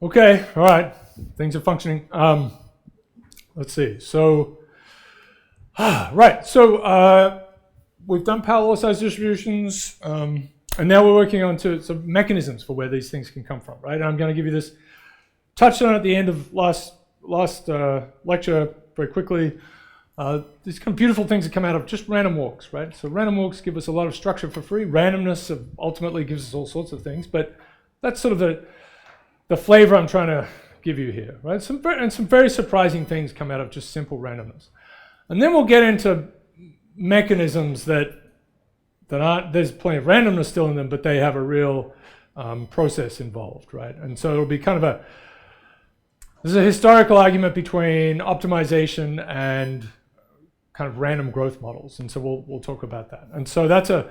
Okay, all right. Things are functioning. Let's see. So, right. So we've done power law size distributions, and now we're working on some mechanisms for where these things can come from. Right. And I'm going to give you this. Touched on at the end of last lecture very quickly. These kind of beautiful things that come out of just random walks, right? So random walks give us a lot of structure for free. Randomness ultimately gives us all sorts of things, but that's sort of the flavor I'm trying to give you here, right? Some very surprising things come out of just simple randomness. And then we'll get into mechanisms that aren't, there's plenty of randomness still in them, but they have a real process involved, right? And so it'll be kind of there's a historical argument between optimization and kind of random growth models, and so we'll talk about that. And so that's a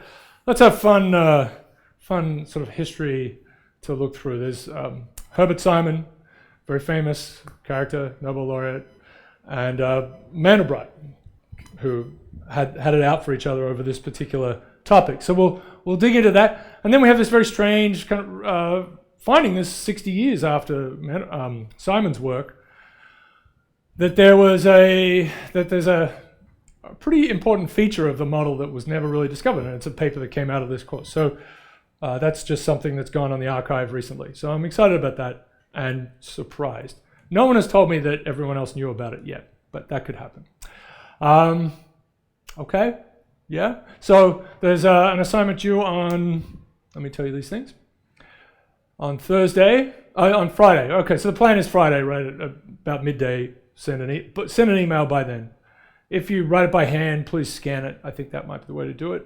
fun sort of history to look through. There's Herbert Simon, very famous character, Nobel laureate, and Mandelbrot, who had it out for each other over this particular topic. So we'll dig into that, and then we have this very strange kind of finding this 60 years after Simon's work, that there's a pretty important feature of the model that was never really discovered, and it's a paper that came out of this course. So that's just something that's gone on the archive recently. So I'm excited about that and surprised. No one has told me that everyone else knew about it yet, but that could happen. Okay, yeah. So there's an assignment due on, let me tell you these things. On Friday. Okay, so the plan is Friday, right? At about midday, send an email by then. If you write it by hand, please scan it. I think that might be the way to do it.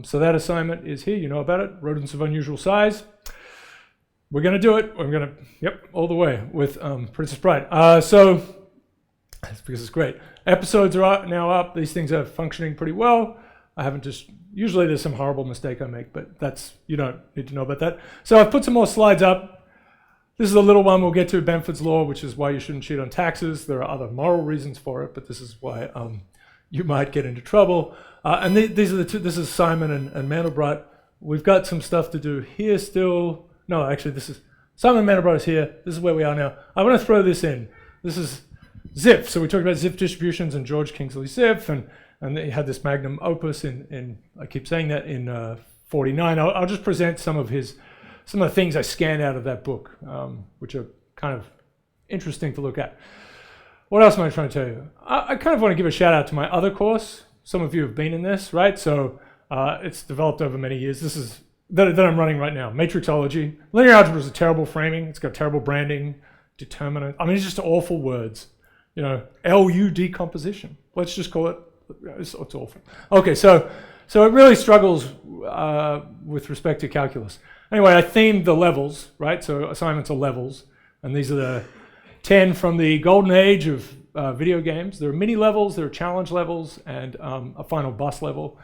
So that assignment is here. You know about it. Rodents of unusual size. We're going to do it. I'm going to, all the way with Princess Bride. So that's because it's great. Episodes are now up. These things are functioning pretty well. I haven't usually there's some horrible mistake I make, but you don't need to know about that. So I've put some more slides up. This is a little one we'll get to, Benford's Law, which is why you shouldn't cheat on taxes. There are other moral reasons for it, but this is why you might get into trouble. And these are the two, this is Simon and Mandelbrot. We've got some stuff to do here still. No, actually this is, Simon and Mandelbrot is here. This is where we are now. I want to throw this in. This is Zipf. So we talked about Zipf distributions and George Kingsley Zipf, and he had this magnum opus in I keep saying that, in 49. I'll just present some of the things I scanned out of that book, which are kind of interesting to look at. What else am I trying to tell you? I kind of want to give a shout out to my other course. Some of you have been in this, right? So it's developed over many years. This is that I'm running right now. Matrixology. Linear algebra is a terrible framing. It's got terrible branding, determinant. I mean, it's just awful words. LU decomposition. Let's just call it. It's awful. Okay, so it really struggles with respect to calculus. Anyway, I themed the levels, right? So assignments are levels, and these are the 10 from the golden age of video games. There are mini levels, there are challenge levels, and a final boss level.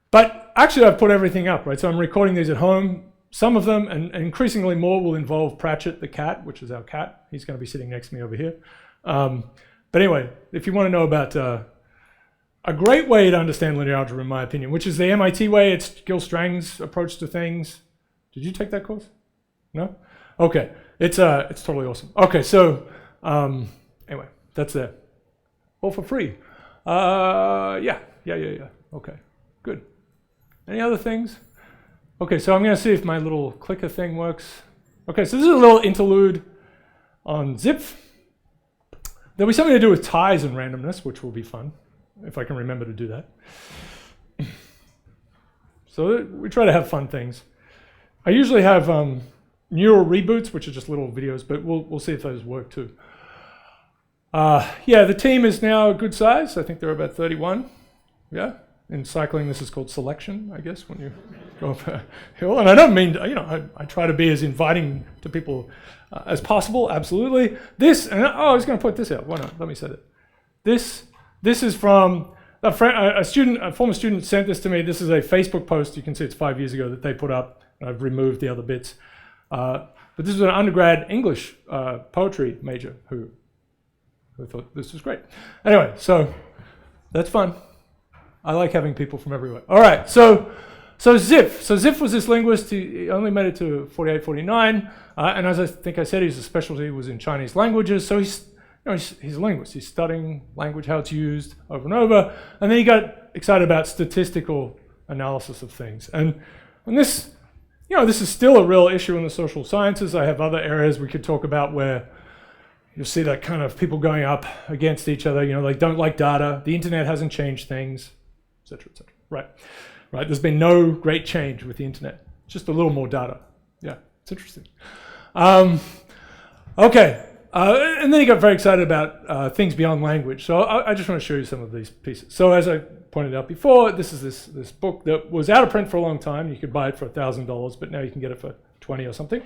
But actually, I've put everything up, right? So I'm recording these at home. Some of them, and increasingly more, will involve Pratchett the cat, which is our cat. He's going to be sitting next to me over here. But anyway, if you want to know about a great way to understand linear algebra, in my opinion, which is the MIT way, it's Gil Strang's approach to things. Did you take that course? No? Okay, it's totally awesome. Okay, so anyway, that's there. All for free. Yeah. Okay, good. Any other things? Okay, so I'm going to see if my little clicker thing works. Okay, so this is a little interlude on Zipf. There'll be something to do with ties and randomness, which will be fun, if I can remember to do that. So we try to have fun things. I usually have neural reboots, which are just little videos, but we'll see if those work too. Yeah, the team is now a good size. I think there are about 31. Yeah. In cycling, this is called selection, I guess, when you go up a hill. And I don't mean, I try to be as inviting to people as possible, absolutely. I was going to put this out. Why not? Let me set it. This is from a former student sent this to me. This is a Facebook post. You can see it's 5 years ago that they put up. I've removed the other bits. But this was an undergrad English poetry major who thought this was great. Anyway, so that's fun. I like having people from everywhere. All right, so So Zipf was this linguist. He only made it to 48, 49, and as I think I said, his specialty was in Chinese languages. So he's a linguist. He's studying language, how it's used over and over, and then he got excited about statistical analysis of things. And this, this is still a real issue in the social sciences. I have other areas we could talk about where you'll see that kind of people going up against each other. They don't like data. The internet hasn't changed things, etc., etc. Right. There's been no great change with the internet. Just a little more data. Yeah, it's interesting. Okay. And then he got very excited about things beyond language. So I just want to show you some of these pieces. So as I pointed out before, this is this book that was out of print for a long time. You could buy it for $1,000, but now you can get it for 20 or something.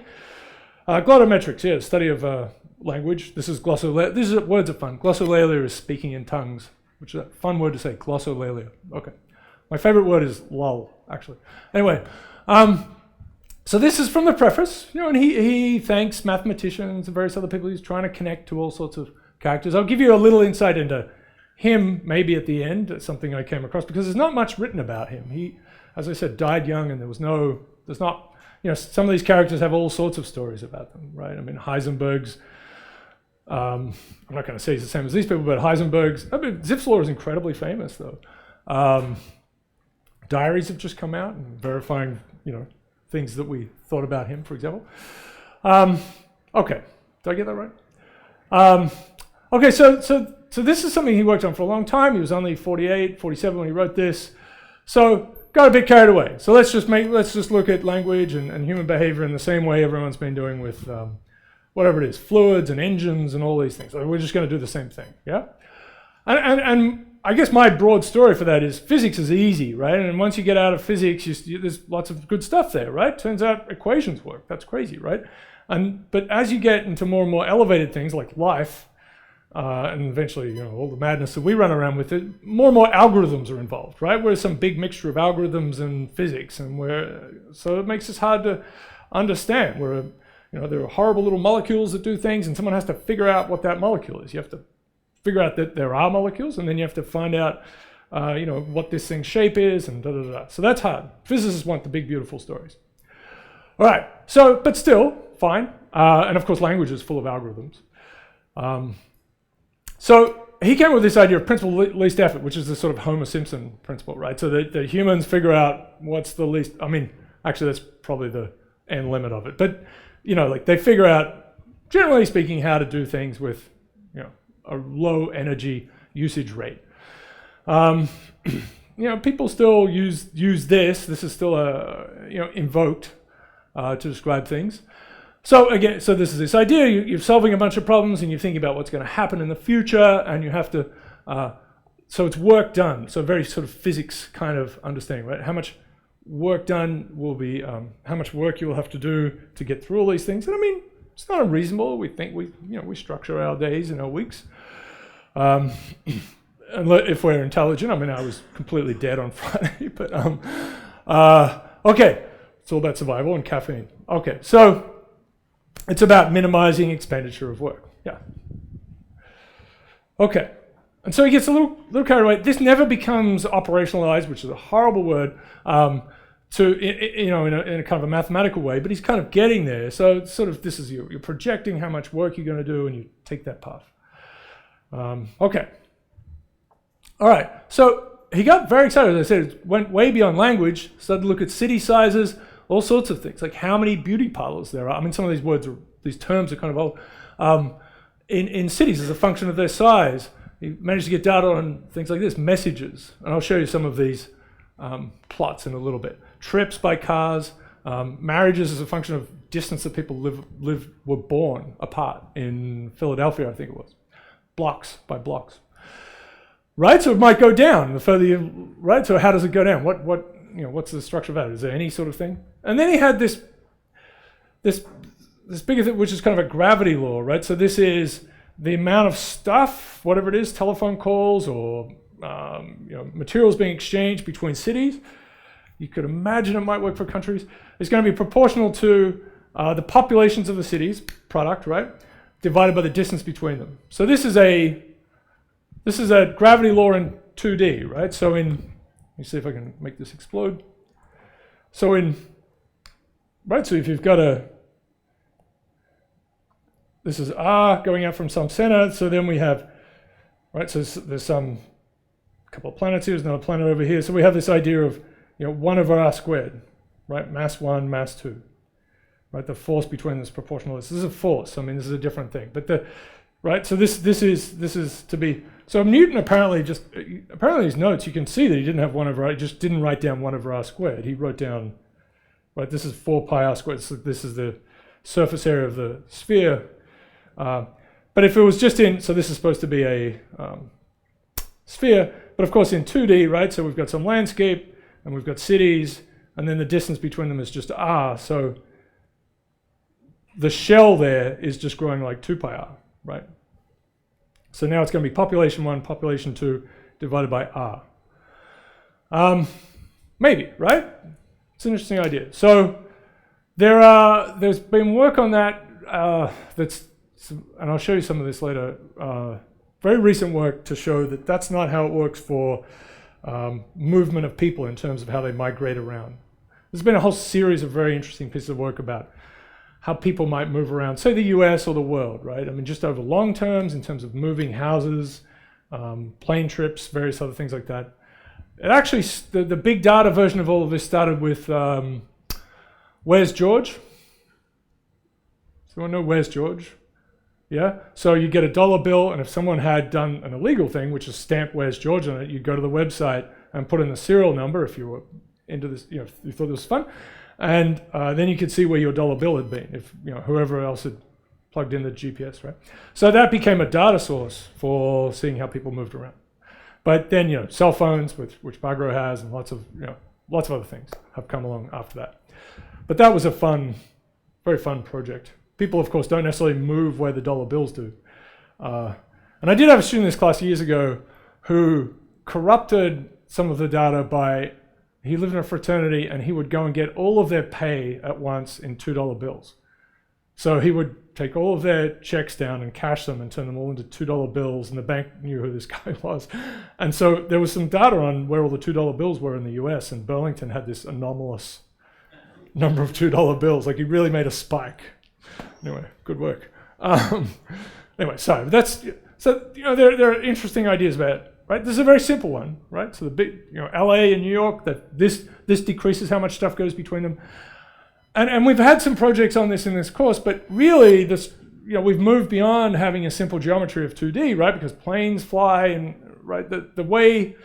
Glottometrics, the study of language. This is glossolalia. Words are fun. Glossolalia is speaking in tongues, which is a fun word to say. Glossolalia. Okay. My favorite word is lull, actually. Anyway, so this is from the preface, and he thanks mathematicians and various other people. He's trying to connect to all sorts of characters. I'll give you a little insight into him maybe at the end. It's something I came across because there's not much written about him. He, as I said, died young, and there's not, some of these characters have all sorts of stories about them, right? I mean, Heisenberg's, I'm not going to say he's the same as these people, but Zipf's law is incredibly famous, though. Diaries have just come out and verifying, things that we thought about him, for example. Okay, did I get that right? Okay, so this is something he worked on for a long time. He was only 48, 47 when he wrote this. So got a bit carried away. So let's just look at language and human behavior in the same way everyone's been doing with whatever it is, fluids and engines and all these things. So we're just going to do the same thing, yeah? And I guess my broad story for that is physics is easy, right? And once you get out of physics, there's lots of good stuff there, right? Turns out equations work. That's crazy, right? But as you get into more and more elevated things like life, and eventually, all the madness that we run around with it, more and more algorithms are involved, right? We're some big mixture of algorithms and physics, so it makes us hard to understand. There are horrible little molecules that do things, and someone has to figure out what that molecule is. You have to figure out that there are molecules, and then you have to find out, what this thing's shape is, and da-da-da. So that's hard. Physicists want the big, beautiful stories. All right, but still, fine. And of course, language is full of algorithms. So he came up with this idea of principle least effort, which is the sort of Homer Simpson principle, right? So the humans figure out what's the least, actually that's probably the end limit of it. But, they figure out, generally speaking, how to do things with, a low energy usage rate. People still use this. This is still invoked to describe things. So again, this is this idea. You're solving a bunch of problems and you're thinking about what's going to happen in the future, and you have to. So it's work done. So very sort of physics kind of understanding, right? How much work done will be, how much work you will have to do to get through all these things. And it's not unreasonable. We think we structure our days and our weeks. And if we're intelligent, I was completely dead on Friday, but okay, it's all about survival and caffeine. Okay, so it's about minimizing expenditure of work. Yeah. Okay, and so he gets a little carried away. This never becomes operationalized, which is a horrible word, in a kind of a mathematical way, but he's kind of getting there. So it's sort of, this is you're projecting how much work you're going to do, and you take that path. Okay. All right. So he got very excited. As I said, it went way beyond language, started to look at city sizes, all sorts of things, like how many beauty parlors there are. Some of these terms are kind of old. In cities as a function of their size, he managed to get data on things like this, messages. And I'll show you some of these plots in a little bit. Trips by cars, marriages as a function of distance that people were born apart in Philadelphia, I think it was. Blocks by blocks. Right, so it might go down the further you, right? So how does it go down? What's the structure of that? Is there any sort of thing? And then he had this bigger thing, which is kind of a gravity law, right? So this is the amount of stuff, whatever it is, telephone calls or materials being exchanged between cities. You could imagine it might work for countries. It's going to be proportional to the populations of the cities, product, right? Divided by the distance between them. So this is a gravity law in 2D, right? So let me see if I can make this explode. So so if you've got this is R going out from some center, so then we have, so there's some couple of planets here, there's another planet over here, so we have this idea of 1 over R squared, right? Mass 1, mass 2, right? The force between them is proportional. This is a force. I mean, this is a different thing. But so this is to be. So Newton apparently his notes, you can see that he didn't have 1 over R. He just didn't write down 1 over R squared. He wrote down, this is 4 pi R squared. So this is the surface area of the sphere. But if it was just so this is supposed to be a sphere, but of course in 2D, right? So we've got some landscape and we've got cities, and then the distance between them is just R. So the shell there is just growing like 2 pi R, right? So now it's going to be population 1, population 2 divided by R. Maybe, right? It's an interesting idea. So there's been work on that and I'll show you some of this later, very recent work to show that that's not how it works for movement of people in terms of how they migrate around. There's been a whole series of very interesting pieces of work about how people might move around, say the US or the world, right? I mean, just over long terms in terms of moving houses, plane trips, various other things like that. It actually, the big data version of all of this started with Where's George? Does anyone know Where's George? Yeah, so you get a dollar bill, and if someone had done an illegal thing, which is stamp Where's George on it, you'd go to the website and put in the serial number if you were into this, if you thought this was fun, and then you could see where your dollar bill had been, if whoever else had plugged in the GPS, right? So that became a data source for seeing how people moved around. But then cell phones, which Bagro has, and lots of other things have come along after that. But that was a very fun project. People, of course, don't necessarily move where the dollar bills do. And I did have a student in this class years ago who corrupted some of the data he lived in a fraternity and he would go and get all of their pay at once in $2 bills. So he would take all of their checks down and cash them and turn them all into $2 bills, and the bank knew who this guy was. And so there was some data on where all the $2 bills were in the US, and Burlington had this anomalous number of $2 bills. Like, he really made a spike. Anyway, good work. Anyway, sorry. There are interesting ideas about it, right? This is a very simple one, right? So the big, LA and New York, that this decreases how much stuff goes between them. And we've had some projects on this in this course, but really we've moved beyond having a simple geometry of 2D, right? Because planes fly, and right, the way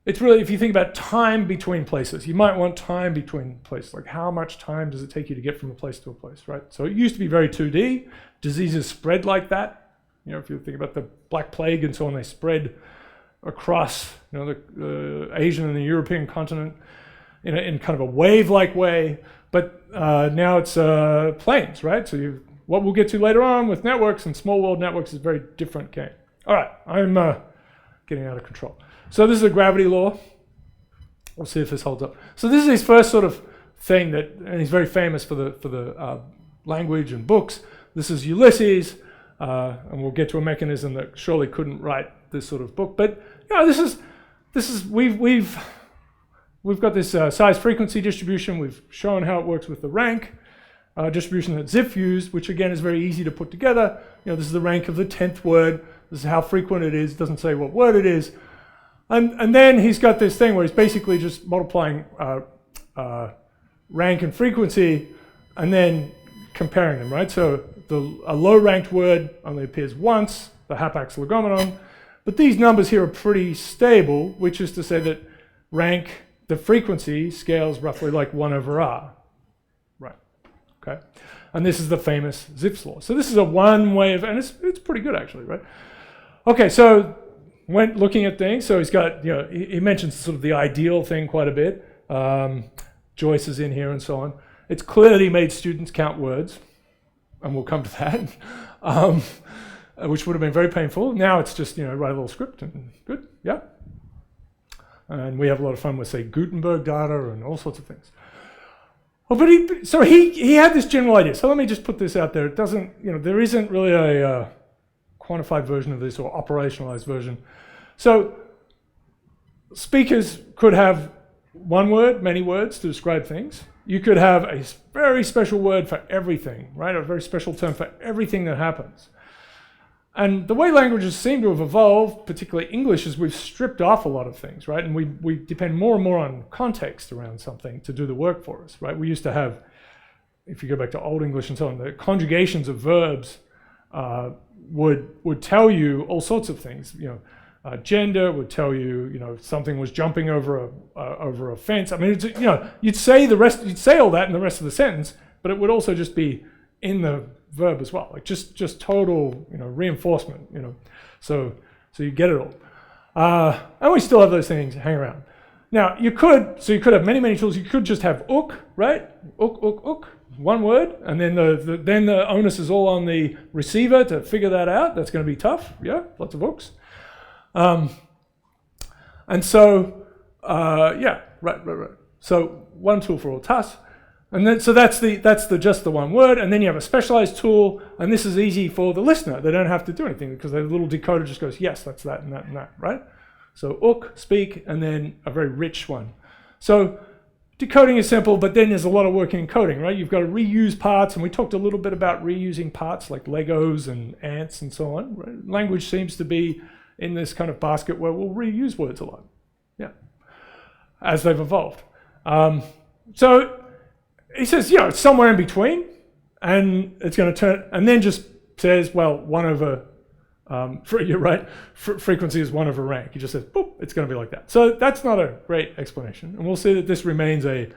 it's really, if you think about time between places, you might want time between places. Like, how much time does it take you to get from a place to a place, right? So it used to be very 2D. Diseases spread like that. If you think about the Black Plague and so on, they spread across the Asian and the European continent in kind of a wave-like way. But now it's planes, right? So what we'll get to later on with networks and small world networks is a very different game. All right, I'm getting out of control. So this is a gravity law. We'll see if this holds up. So this is his first sort of thing and he's very famous for the language and books. This is Ulysses, and we'll get to a mechanism that surely couldn't write this sort of book. But we've got this size frequency distribution. We've shown how it works with the rank distribution that Zipf used, which again is very easy to put together. This is the rank of the 10th word. This is how frequent it is. It doesn't say what word it is. And then he's got this thing where he's basically just multiplying rank and frequency and then comparing them, right? So a low-ranked word only appears once, the hapax legomenon, but these numbers here are pretty stable, which is to say that rank, the frequency, scales roughly like 1 over R, right? Okay, and this is the famous Zipf's law. So this is one way of, and it's pretty good actually, right? Okay, so went looking at things. So he's got, he mentions sort of the ideal thing quite a bit. Joyce is in here and so on. It's clearly made students count words, and we'll come to that, which would have been very painful. Now it's just, write a little script and good, yeah. And we have a lot of fun with, say, Gutenberg data and all sorts of things. Oh, but he had this general idea. So let me just put this out there. It doesn't, there isn't really a quantified version of this or operationalized version. So speakers could have one word, many words to describe things. You could have a very special word for everything, right? A very special term for everything that happens. And the way languages seem to have evolved, particularly English, is we've stripped off a lot of things, right? And we depend more and more on context around something to do the work for us, right? We used to have, if you go back to Old English and so on, the conjugations of verbs would tell you all sorts of things. Gender would tell you, something was jumping over a fence. I mean, you'd say all that in the rest of the sentence, but it would also just be in the verb as well, like just total, reinforcement, So you get it all, and we still have those things hang around. Now you could have many tools. You could just have ook, right? Ook, one word, and then the onus is all on the receiver to figure that out. That's going to be tough. Yeah, lots of ooks. And so right. So one tool for all tasks. And then, so that's just the one word, and then you have a specialized tool, and this is easy for the listener. They don't have to do anything because the little decoder just goes, yes, that's that and that and that, right? So ook, speak, and then a very rich one. So decoding is simple, but then there's a lot of work in encoding, right? You've got to reuse parts, and we talked a little bit about reusing parts like Legos and ants and so on. Right? Language seems to be in this kind of basket where we'll reuse words a lot, yeah, as they've evolved. So he says, it's somewhere in between, and it's going to turn, and then just says, well, 1 over, you're right, frequency is 1 over rank. He just says, boop, it's going to be like that. So that's not a great explanation, and we'll see that this remains a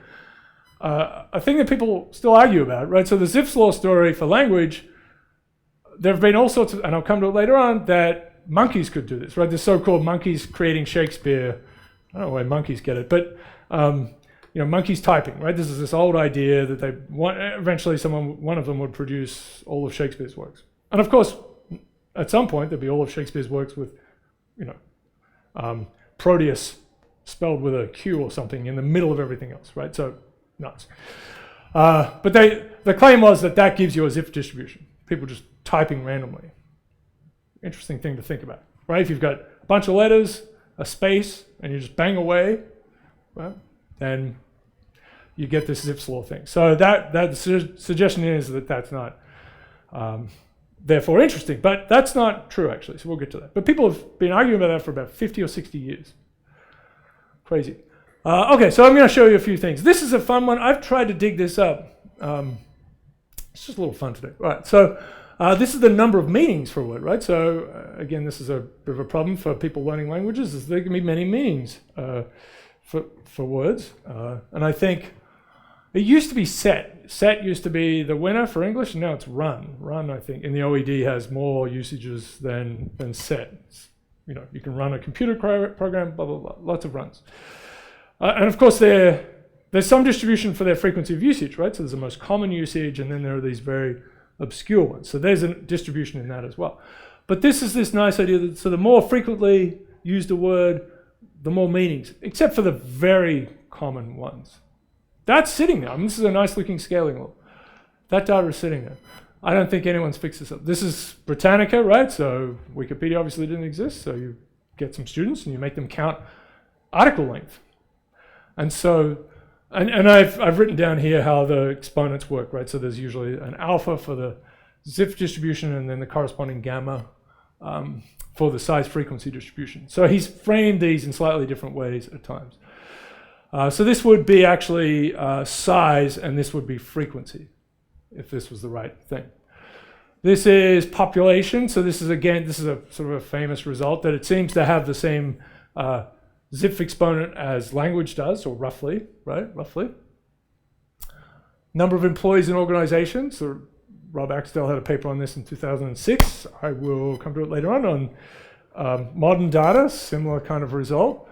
thing that people still argue about, right? So the Zipf's law story for language, there have been all sorts of, and I'll come to it later on, that monkeys could do this, right? The so-called monkeys creating Shakespeare. I don't know why monkeys get it, but monkeys typing, right? This is this old idea that eventually one of them would produce all of Shakespeare's works. And of course, at some point, there'd be all of Shakespeare's works with, Proteus spelled with a Q or something in the middle of everything else, right? So, nuts. But the claim was that gives you a Zipf distribution. People just typing randomly. Interesting thing to think about, right? If you've got a bunch of letters, a space, and you just bang away, well, then you get this Zipf's law thing. So that suggestion is that that's not therefore interesting, but that's not true actually, so we'll get to that. But people have been arguing about that for about 50 or 60 years. Crazy. Okay, so I'm going to show you a few things. This is a fun one. I've tried to dig this up. It's just a little fun today. Right, so this is the number of meanings for a word, right? So again, this is a bit of a problem for people learning languages, is there can be many meanings for words. And I think it used to be set. Set used to be the winner for English, and now it's run. Run, I think, in the OED has more usages than set. You can run a computer program, blah, blah, blah, lots of runs. And of course, there's some distribution for their frequency of usage, right? So there's the most common usage, and then there are these very obscure ones. So there's a distribution in that as well. But this is this nice idea that, so the more frequently used a word, the more meanings, except for the very common ones. That's sitting there. I mean, this is a nice looking scaling law. That data is sitting there. I don't think anyone's fixed this up. This is Britannica, right? So Wikipedia obviously didn't exist. So you get some students and you make them count article length. And so, and I've written down here how the exponents work, right? So there's usually an alpha for the Zipf distribution and then the corresponding gamma for the size frequency distribution. So he's framed these in slightly different ways at times. So this would be actually size, and this would be frequency, if this was the right thing. This is population. So this is a sort of a famous result that it seems to have the same Zipf exponent as language does, or roughly, right? Roughly. Number of employees in organizations. So Rob Axtell had a paper on this in 2006. I will come to it later on modern data, similar kind of result.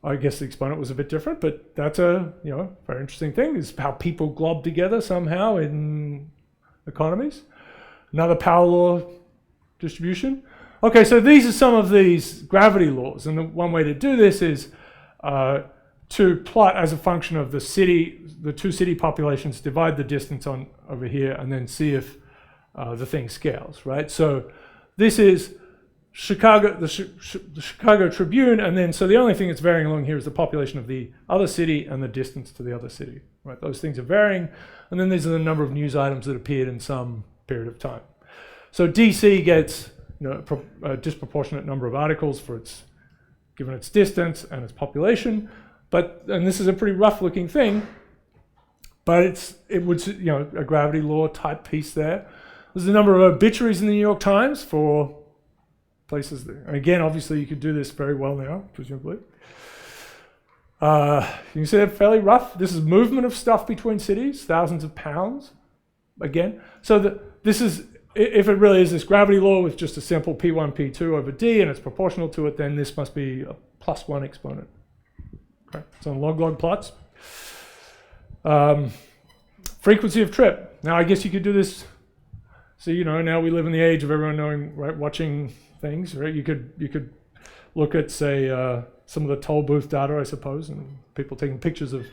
I guess the exponent was a bit different, but that's a very interesting thing, is how people glob together somehow in economies. Another power law distribution. Okay, so these are some of these gravity laws, and one way to do this is to plot as a function of the two city populations, divide the distance on over here, and then see if the thing scales, right? So this is the Chicago Tribune, and then so the only thing that's varying along here is the population of the other city and the distance to the other city. Right, those things are varying, and then these are the number of news items that appeared in some period of time. So DC gets a disproportionate number of articles for given its distance and its population, and this is a pretty rough-looking thing, but it would a gravity law type piece there. There's a number of obituaries in the New York Times for places there. And again, obviously, you could do this very well now, presumably. You can see that fairly rough. This is movement of stuff between cities, thousands of pounds. Again, so this is, if it really is this gravity law with just a simple P1, P2 over D, and it's proportional to it, then this must be a +1 exponent. Okay, it's on log-log plots. Frequency of trip. Now, I guess you could do this. So now we live in the age of everyone knowing, right, watching things, right? You could look at, say, some of the toll booth data, I suppose, and people taking pictures of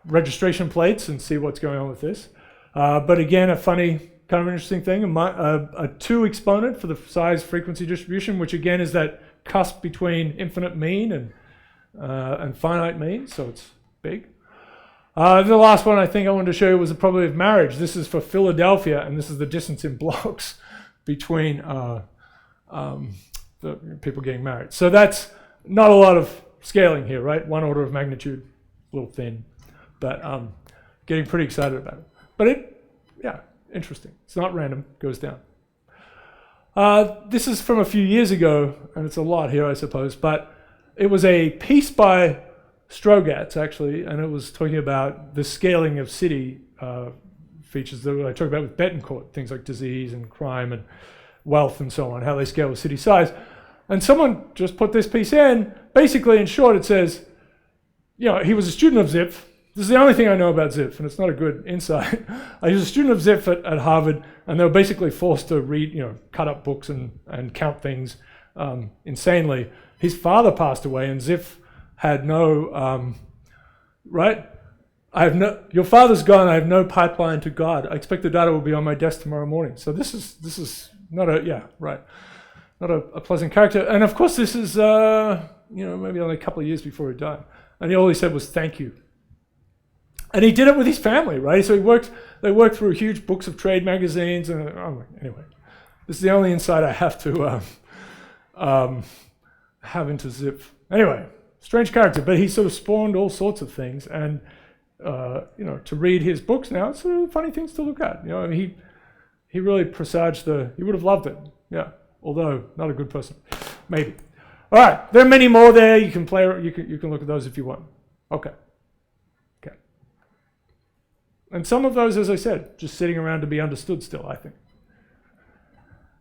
registration plates and see what's going on with this. But again, a funny, kind of interesting thing, a 2 exponent for the size frequency distribution, which again is that cusp between infinite mean and finite mean, so it's big. The last one I think I wanted to show you was the probability of marriage. This is for Philadelphia, and this is the distance in blocks between the people getting married. So that's not a lot of scaling here, right? 1 order of magnitude, a little thin, but getting pretty excited about it. But interesting. It's not random, goes down. This is from a few years ago, and it's a lot here, I suppose, but it was a piece by Strogatz, actually, and it was talking about the scaling of city features that I talked about with Betancourt, things like disease and crime and wealth and so on, how they scale with city size. And someone just put this piece in. Basically, in short, it says, he was a student of Zipf. This is the only thing I know about Zipf, and it's not a good insight. He was a student of Zipf at Harvard, and they were basically forced to read, cut up books and count things insanely. His father passed away, and Zipf had no, right? Your father's gone, I have no pipeline to God. I expect the data will be on my desk tomorrow morning. So this is not not a pleasant character. And of course this is, maybe only a couple of years before he died. And all he said was, thank you. And he did it with his family, right? So they worked through huge books of trade magazines. And anyway, this is the only insight I have to have into Zipf. Anyway, strange character, but he sort of spawned all sorts of things. And, to read his books now, it's funny things to look at. He really presaged he would have loved it. Yeah, although not a good person, maybe. All right, there are many more there. You can you can look at those if you want. Okay. And some of those, as I said, just sitting around to be understood still, I think.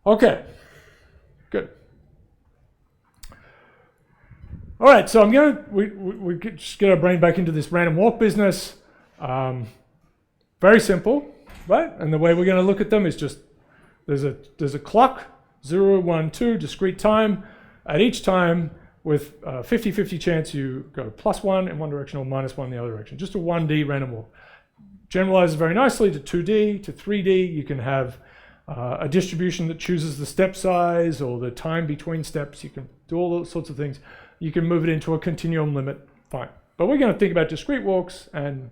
Okay, good. All right, so we just get our brain back into this random walk business. Very simple, right? And the way we're going to look at them is just there's a clock, 0, 1, 2, discrete time. At each time, with 50-50 chance, you go +1 in one direction or -1 in the other direction. Just a 1D random walk. Generalizes very nicely to 2D, to 3D. You can have a distribution that chooses the step size or the time between steps. You can do all those sorts of things. You can move it into a continuum limit, fine. But we're going to think about discrete walks and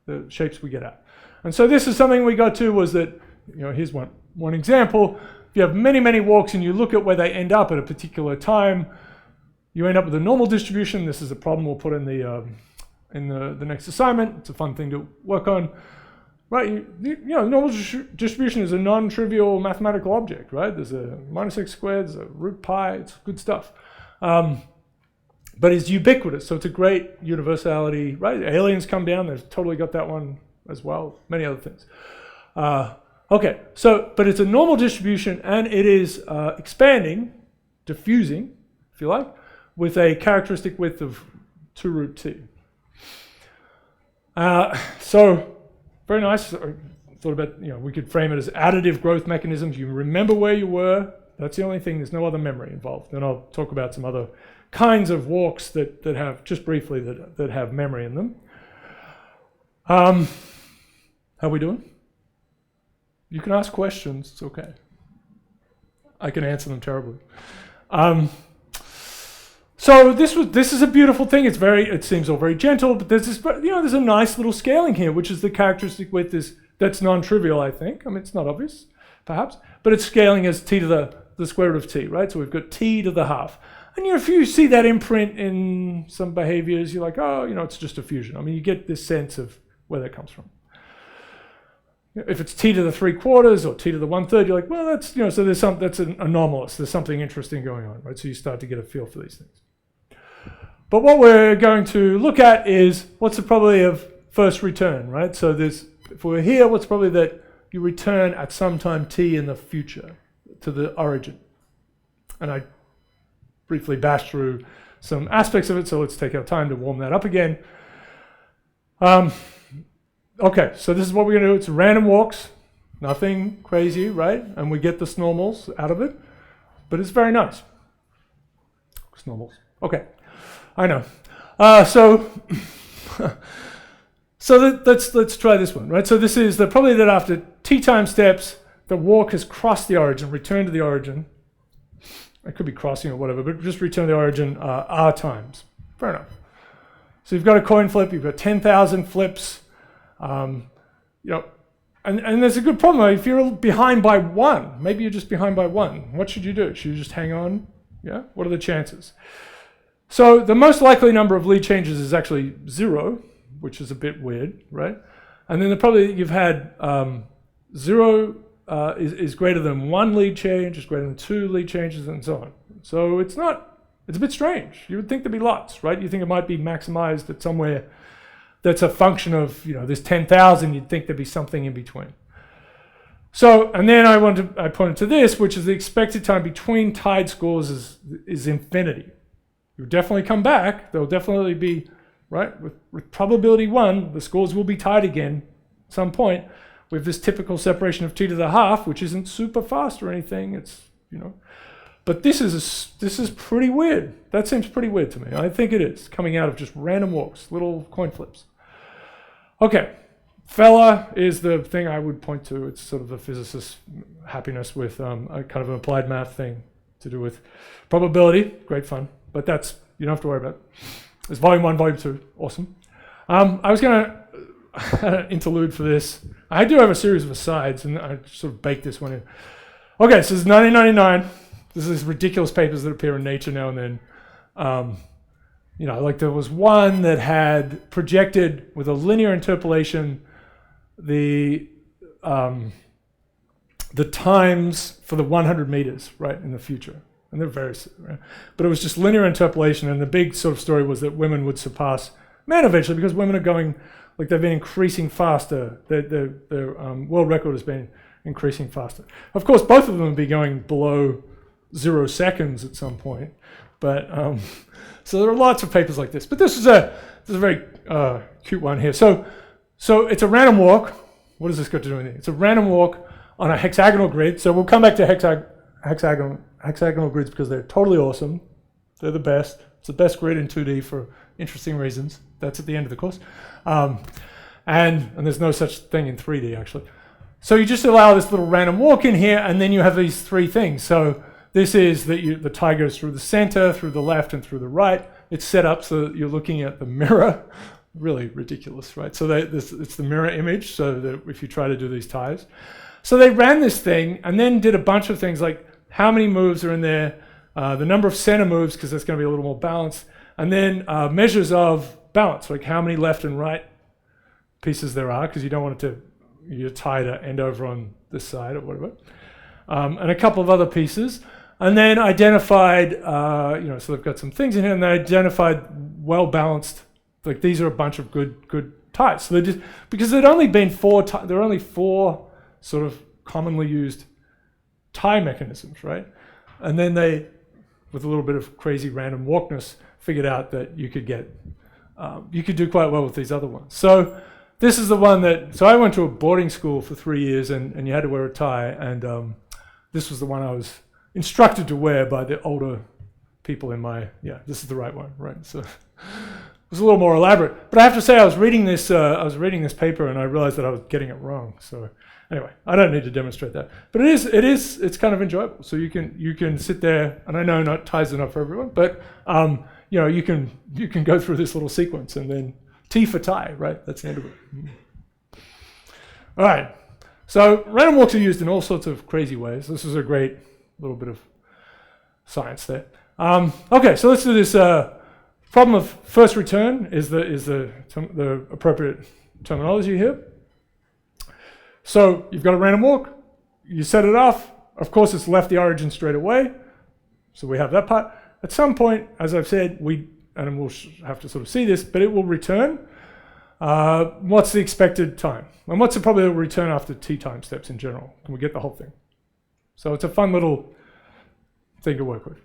the shapes we get at. And so this is something we got to was that, here's one example. If you have many, many walks and you look at where they end up at a particular time, you end up with a normal distribution. This is a problem we'll put in the next assignment. It's a fun thing to work on. Right, normal distribution is a non-trivial mathematical object, right? There's a -x squared, there's a root pi, it's good stuff. But it's ubiquitous, so it's a great universality, right? Aliens come down, they've totally got that one as well, many other things. Okay, but it's a normal distribution and it is expanding, diffusing, if you like, with a characteristic width of 2 root t. So, very nice. I thought about, we could frame it as additive growth mechanisms. You remember where you were. That's the only thing. There's no other memory involved. Then I'll talk about some other kinds of walks that have, just briefly, that have memory in them. How are we doing? You can ask questions. It's okay. I can answer them terribly. So this is a beautiful thing. It seems all very gentle, but there's this, there's a nice little scaling here, which is the characteristic with this. That's non-trivial, I think. I mean, it's not obvious, perhaps, but it's scaling as t to the square root of t, right? So we've got t to the half. And if you see that imprint in some behaviors, you're like, oh, it's just a fusion. I mean, you get this sense of where that comes from. If it's t to the 3/4 or t to the 1/3, you're like, well, that's, so that's an anomalous. There's something interesting going on, right? So you start to get a feel for these things. But what we're going to look at is what's the probability of first return, right? So if we're here, what's the probability that you return at some time t in the future to the origin? And I briefly bashed through some aspects of it, so let's take our time to warm that up again. Okay, so this is what we're going to do. It's random walks, nothing crazy, right? And we get this normals out of it, but it's very nice. It's normals. Okay, I know. Let's try this one, right? So this is the probability that after t time steps, the walk has crossed the origin, returned to the origin. It could be crossing or whatever, but just return to the origin r times. Fair enough. So you've got a coin flip, you've got 10,000 flips. And there's a good problem. If you're behind by 1, maybe you're just behind by 1. What should you do? Should you just hang on? Yeah. What are the chances? So the most likely number of lead changes is actually 0, which is a bit weird, right? And then the probability that you've had 0 is greater than 1 lead change, is greater than 2 lead changes, and so on. So it's a bit strange. You would think there'd be lots, right? You think it might be maximized at somewhere that's a function of, there's 10,000, you'd think there'd be something in between. So, and then I pointed to this, which is the expected time between tied scores is infinity. You'll definitely come back. There'll definitely be, right, with probability 1, the scores will be tied again at some point with this typical separation of t to the half, which isn't super fast or anything. It's, but this is pretty weird. That seems pretty weird to me. I think it is, coming out of just random walks, little coin flips. Okay, Fella is the thing I would point to. It's sort of a physicist's happiness with a kind of an applied math thing to do with probability. Great fun, but you don't have to worry about it. There's volume 1, volume 2, awesome. I was going to interlude for this. I do have a series of asides, and I sort of baked this one in. Okay, so this is 1999. This is ridiculous papers that appear in Nature now and then. Like there was one that had projected with a linear interpolation the times for the 100 meters, right, in the future. And they're very, right? But it was just linear interpolation, and the big sort of story was that women would surpass men eventually because women are going, like they've been increasing faster. Their world record has been increasing faster. Of course, both of them would be going below 0 seconds at some point. But so there are lots of papers like this. But this is a very cute one here. So it's a random walk. What does this got to do with it? It's a random walk on a hexagonal grid. So we'll come back to hexagonal grids because they're totally awesome. They're the best. It's the best grid in 2D for interesting reasons. That's at the end of the course. And there's no such thing in 3D, actually. So you just allow this little random walk in here, and then you have these 3 things. So this is that the tie goes through the center, through the left, and through the right. It's set up so that you're looking at the mirror. Really ridiculous, right? So it's the mirror image, so that if you try to do these ties. So they ran this thing and then did a bunch of things like how many moves are in there, the number of center moves, because that's going to be a little more balanced, and then measures of balance, like how many left and right pieces there are, because you don't want your tie to end over on this side or whatever, and a couple of other pieces. And then identified, so they've got some things in here, and they identified well-balanced, like these are a bunch of good ties. So they just, because there'd only been there are only 4 sort of commonly used tie mechanisms, right? And then they, with a little bit of crazy random walkness, figured out that you could do quite well with these other ones. So this is the one so I went to a boarding school for 3 years, and you had to wear a tie, and this was the one I was instructed to wear by the older people in this is the right one, right? So it was a little more elaborate. But I have to say, I was reading this paper, and I realized that I was getting it wrong. So Anyway, I don't need to demonstrate that, but it's kind of enjoyable. So you can sit there, and I know not ties are not for everyone, but you can go through this little sequence, and then T for tie, right? That's the end of it. All right. So random walks are used in all sorts of crazy ways. This is a great little bit of science there. Okay, so let's do this. Problem of first return is the appropriate terminology here. So you've got a random walk, you set it off, of course it's left the origin straight away, so we have that part. At some point, as I've said, and we'll have to sort of see this, but it will return. What's the expected time? And what's the probability it will return after t time steps in general? Can we get the whole thing? So it's a fun little thing to work with.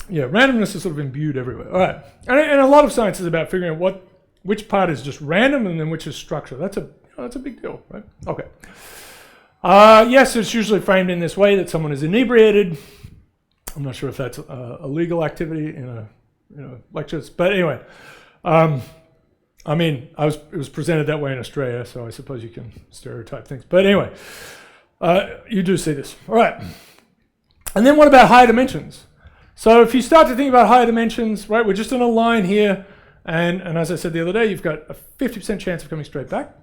Yeah, randomness is sort of imbued everywhere. All right, and a lot of science is about figuring out which part is just random and then which is structure. That's a big deal, right? Okay. Yes, it's usually framed in this way that someone is inebriated. I'm not sure if that's a legal activity in lectures, but anyway, it was presented that way in Australia, so I suppose you can stereotype things. But anyway, you do see this. All right. And then what about higher dimensions? So if you start to think about higher dimensions, right, we're just on a line here, and as I said the other day, you've got a 50% chance of coming straight back.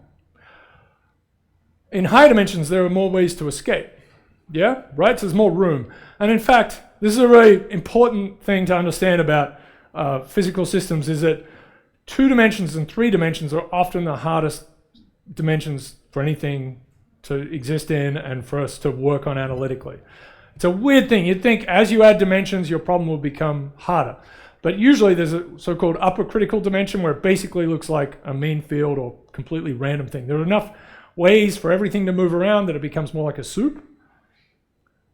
In higher dimensions, there are more ways to escape. Yeah, right? So there's more room. And in fact, this is a really important thing to understand about physical systems, is that 2 dimensions and 3 dimensions are often the hardest dimensions for anything to exist in and for us to work on analytically. It's a weird thing. You'd think as you add dimensions, your problem will become harder. But usually there's a so-called upper critical dimension where it basically looks like a mean field or completely random thing. There are enough ways for everything to move around that it becomes more like a soup.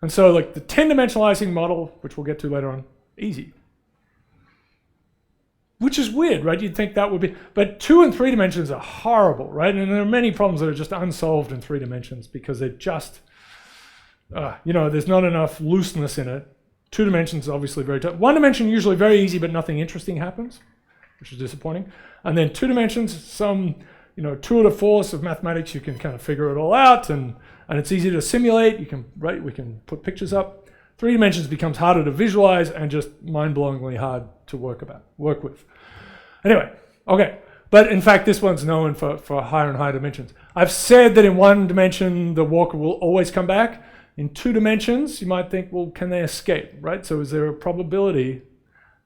And so like the 10-dimensionalizing model, which we'll get to later on, easy. Which is weird, right? You'd think that would be, but 2 and 3 dimensions are horrible, right? And there are many problems that are just unsolved in 3 dimensions because they're just, there's not enough looseness in it. 2 dimensions obviously very tough. 1 dimension usually very easy, but nothing interesting happens, which is disappointing. And then 2 dimensions, some, tour de force of mathematics, you can kind of figure it all out, and it's easy to simulate. We can put pictures up. 3 dimensions becomes harder to visualize and just mind-blowingly hard to work with. Anyway, okay. But in fact, this one's known for higher and higher dimensions. I've said that in 1 dimension, the walker will always come back. In 2 dimensions, you might think, well, can they escape, right? So is there a probability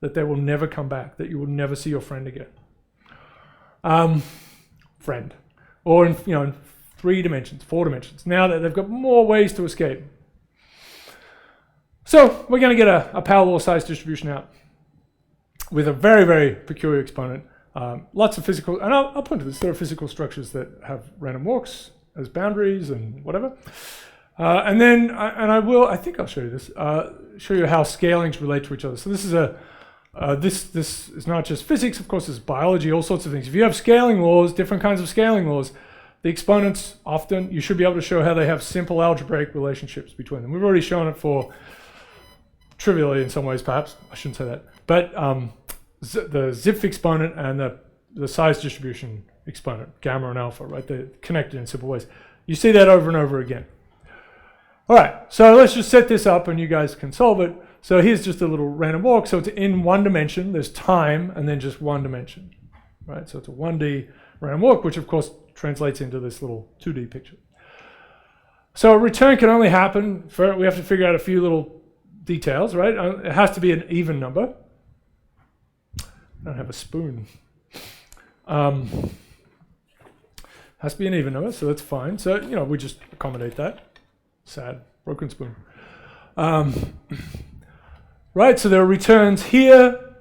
that they will never come back, that you will never see your friend again? Or in 3 dimensions, 4 dimensions. Now that they've got more ways to escape. So we're going to get a power law size distribution out with a very, very peculiar exponent. Lots of physical, and I'll point to this, there are physical structures that have random walks as boundaries and whatever. And then, I think I'll show you this, show you how scalings relate to each other. So this is this is not just physics, of course, it's biology, all sorts of things. If you have scaling laws, different kinds of scaling laws, the exponents often, you should be able to show how they have simple algebraic relationships between them. We've already shown it for, trivially in some ways perhaps, I shouldn't say that, but the Zipf exponent and the size distribution exponent, gamma and alpha, right? They're connected in simple ways. You see that over and over again. All right, so let's just set this up and you guys can solve it. So here's just a little random walk. So it's in 1 dimension, there's time, and then just 1 dimension, right? So it's a 1D random walk, which of course translates into this little 2D picture. So a return can only happen, we have to figure out a few little details, right? It has to be an even number. I don't have a spoon. Has to be an even number, so that's fine. So, we just accommodate that. Sad, broken spoon. Right, so there are returns here,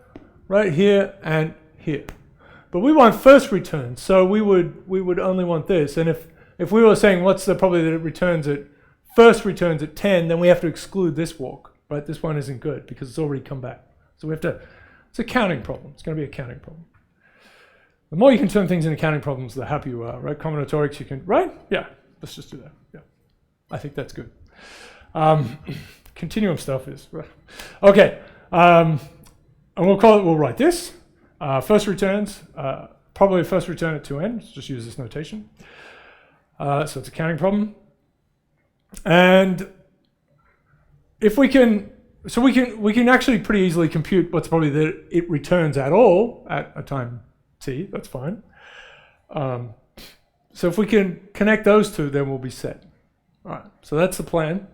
right here, and here. But we want first returns, so we would only want this. And if we were saying what's the probability that it first returns at 10, then we have to exclude this walk, right? This one isn't good because it's already come back. So we have to, it's a counting problem. It's going to be a counting problem. The more you can turn things into counting problems, the happier you are, right? Combinatorics, you can, right? Yeah, let's just do that. Yeah, I think that's good. Continuum stuff is, right. Okay, and we'll write this. First returns, probably first return at 2n, let's just use this notation. So it's a counting problem. And if we can, so we can actually pretty easily compute what's probably that it returns at all at a time t. That's fine. So if we can connect those two, then we'll be set. All right. So that's the plan.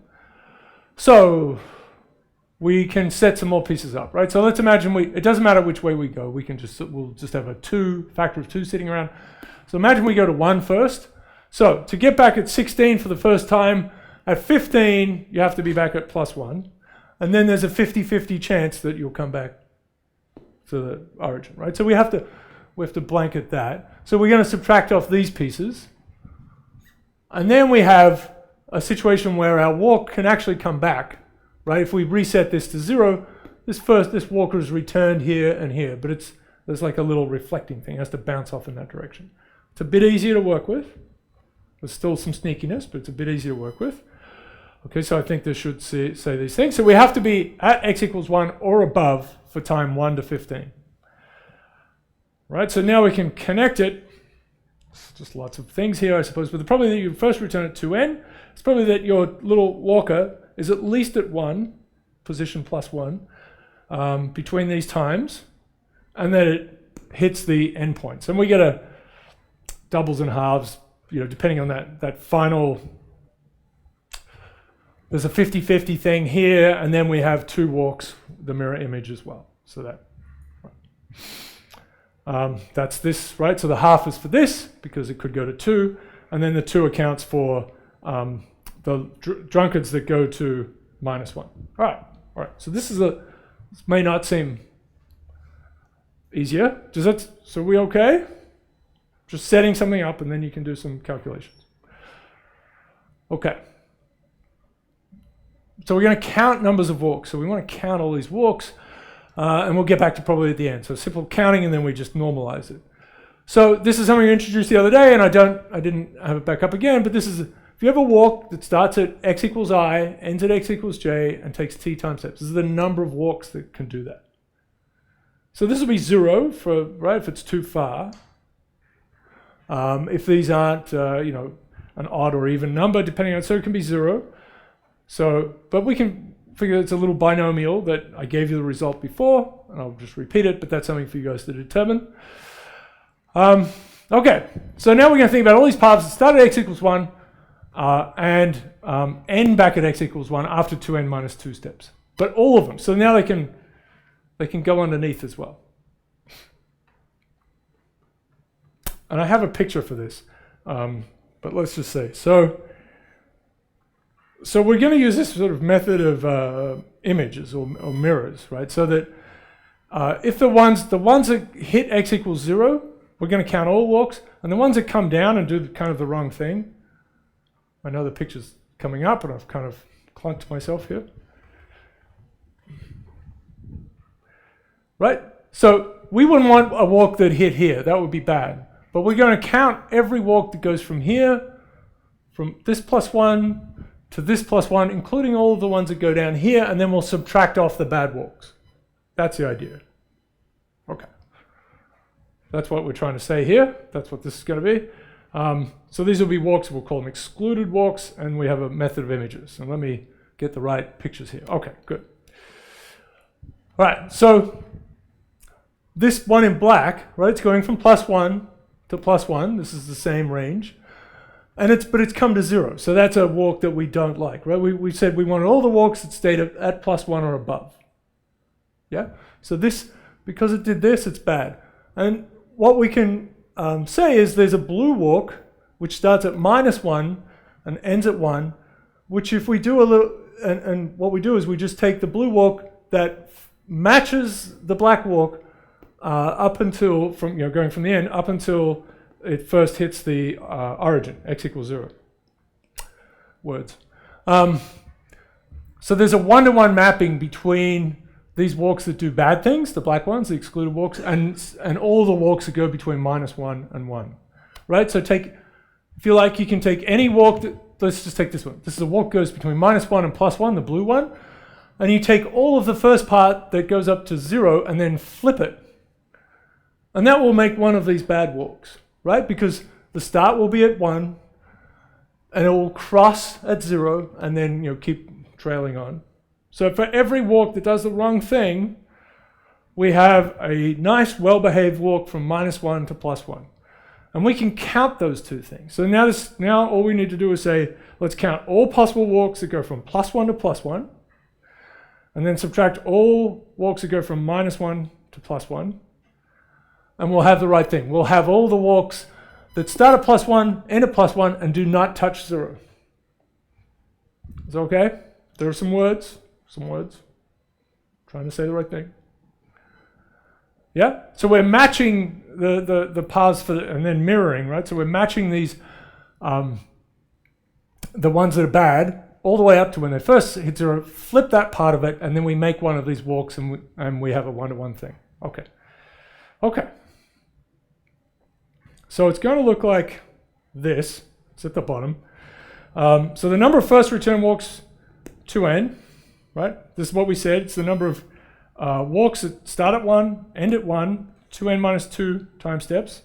So we can set some more pieces up, right? So let's imagine it doesn't matter which way we go. We'll just have a factor of 2 sitting around. So imagine we go to 1 first. So to get back at 16 for the first time, at 15, you have to be back at +1. And then there's a 50-50 chance that you'll come back to the origin, right? So we have to blanket that. So we're going to subtract off these pieces. And then we have a situation where our walk can actually come back, right? If we reset this to 0, this walker is returned here and here, but there's like a little reflecting thing. It has to bounce off in that direction. It's a bit easier to work with. There's still some sneakiness, but it's a bit easier to work with. Okay, so I think this should say these things. So we have to be at x equals 1 or above for time 1 to 15. Right, so now we can connect it. It's just lots of things here, I suppose, but the probability that you first return at 2n, it's probably that your little walker is at least at 1, position +1, between these times, and that it hits the endpoints. And we get a doubles and halves, depending on that final. There's a 50-50 thing here, and then we have 2 walks, the mirror image as well. So that's this, right? So the half is for this, because it could go to 2, and then the 2 accounts for the drunkards that go to -1. All right. So this may not seem easier. So are we okay? Just setting something up, and then you can do some calculations. Okay. So we're going to count numbers of walks. So we want to count all these walks, and we'll get back to probably at the end. So simple counting, and then we just normalize it. So this is something we introduced the other day, and I didn't have it back up again, but this is, if you have a walk that starts at x equals I, ends at x equals j, and takes t time steps, this is the number of walks that can do that. So this will be 0 if it's too far. If these aren't, an odd or even number, depending on, so it can be 0. So, but we can figure it's a little binomial that I gave you the result before, and I'll just repeat it, but that's something for you guys to determine. Okay, so now we're going to think about all these paths that start at x equals 1 and end back at x equals 1 after 2n minus 2 steps. But all of them. So now they can go underneath as well. And I have a picture for this, but let's just see. So we're going to use this sort of method of images or mirrors, right? So that if the ones that hit x equals 0, we're going to count all walks, and the ones that come down and do kind of the wrong thing. I know the picture's coming up, and I've kind of clunked myself here. Right? So we wouldn't want a walk that hit here. That would be bad. But we're going to count every walk that goes from here, from this +1 to this +1, including all of the ones that go down here, and then we'll subtract off the bad walks. That's the idea. Okay. That's what we're trying to say here. That's what this is going to be. So these will be walks, we'll call them excluded walks, and we have a method of images. And let me get the right pictures here. Okay, good. All right, so this one in black, right, it's going from +1 to +1. This is the same range. But it's come to 0. So that's a walk that we don't like, right? We said we wanted all the walks that stayed at +1 or above. Yeah? So this, because it did this, it's bad. And what we can say is there's a blue walk which starts at -1 and ends at 1, which if we do a little, and what we do is we just take the blue walk that matches the black walk up until, going from the end up until it first hits the origin, x equals 0. Words. So there's a one-to-one mapping between these walks that do bad things, the black ones, the excluded walks, and all the walks that go between -1 and 1. Right? So if you like, you can take any walk let's just take this one. This is a walk that goes between -1 and +1, the blue one, and you take all of the first part that goes up to 0 and then flip it. And that will make one of these bad walks. Right? Because the start will be at 1, and it will cross at 0 and then keep trailing on. So for every walk that does the wrong thing, we have a nice well-behaved walk from -1 to +1. And we can count those two things. So now all we need to do is say, let's count all possible walks that go from +1 to +1, and then subtract all walks that go from -1 to +1, and we'll have the right thing. We'll have all the walks that start at +1, end at +1, and do not touch 0. Is that okay? There are some words. Trying to say the right thing. Yeah? So we're matching the paths and then mirroring, right? So we're matching these, the ones that are bad, all the way up to when they first hit 0, flip that part of it, and then we make one of these walks and we have a one-to-one thing. Okay. So it's going to look like this. It's at the bottom. So the number of first return walks, 2n, right? This is what we said. It's the number of walks that start at 1, end at 1, 2n minus 2 time steps.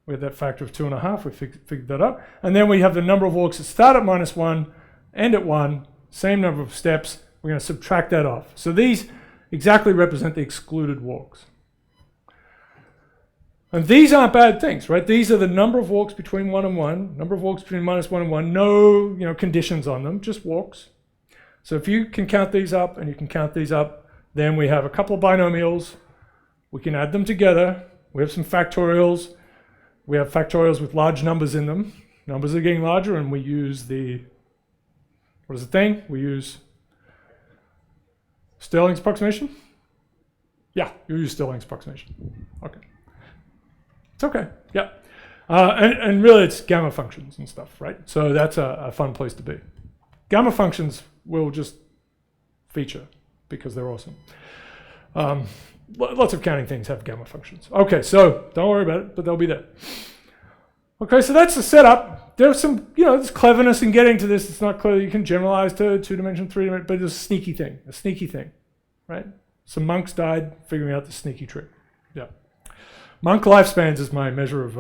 We have that factor of 2.5. We figured that up. And then we have the number of walks that start at -1, end at 1, same number of steps. We're going to subtract that off. So these exactly represent the excluded walks. And these aren't bad things, right? These are the number of walks between 1 and 1, number of walks between -1 and 1, no conditions on them, just walks. So if you can count these up and you can count these up, then we have a couple of binomials. We can add them together. We have some factorials. We have factorials with large numbers in them. Numbers are getting larger, and we use what is the thing? We use Stirling's approximation? Yeah, you use Stirling's approximation. Okay. It's okay, yeah. And really it's gamma functions and stuff, right? So that's a fun place to be. Gamma functions will just feature because they're awesome. Lots of counting things have gamma functions. Okay, so don't worry about it, but they'll be there. Okay, so that's the setup. There's some, there's cleverness in getting to this. It's not clear you can generalize to 2-dimension, 3-dimension, but it's a sneaky thing, right? Some monks died figuring out the sneaky trick. Yeah. Monk lifespans is my measure of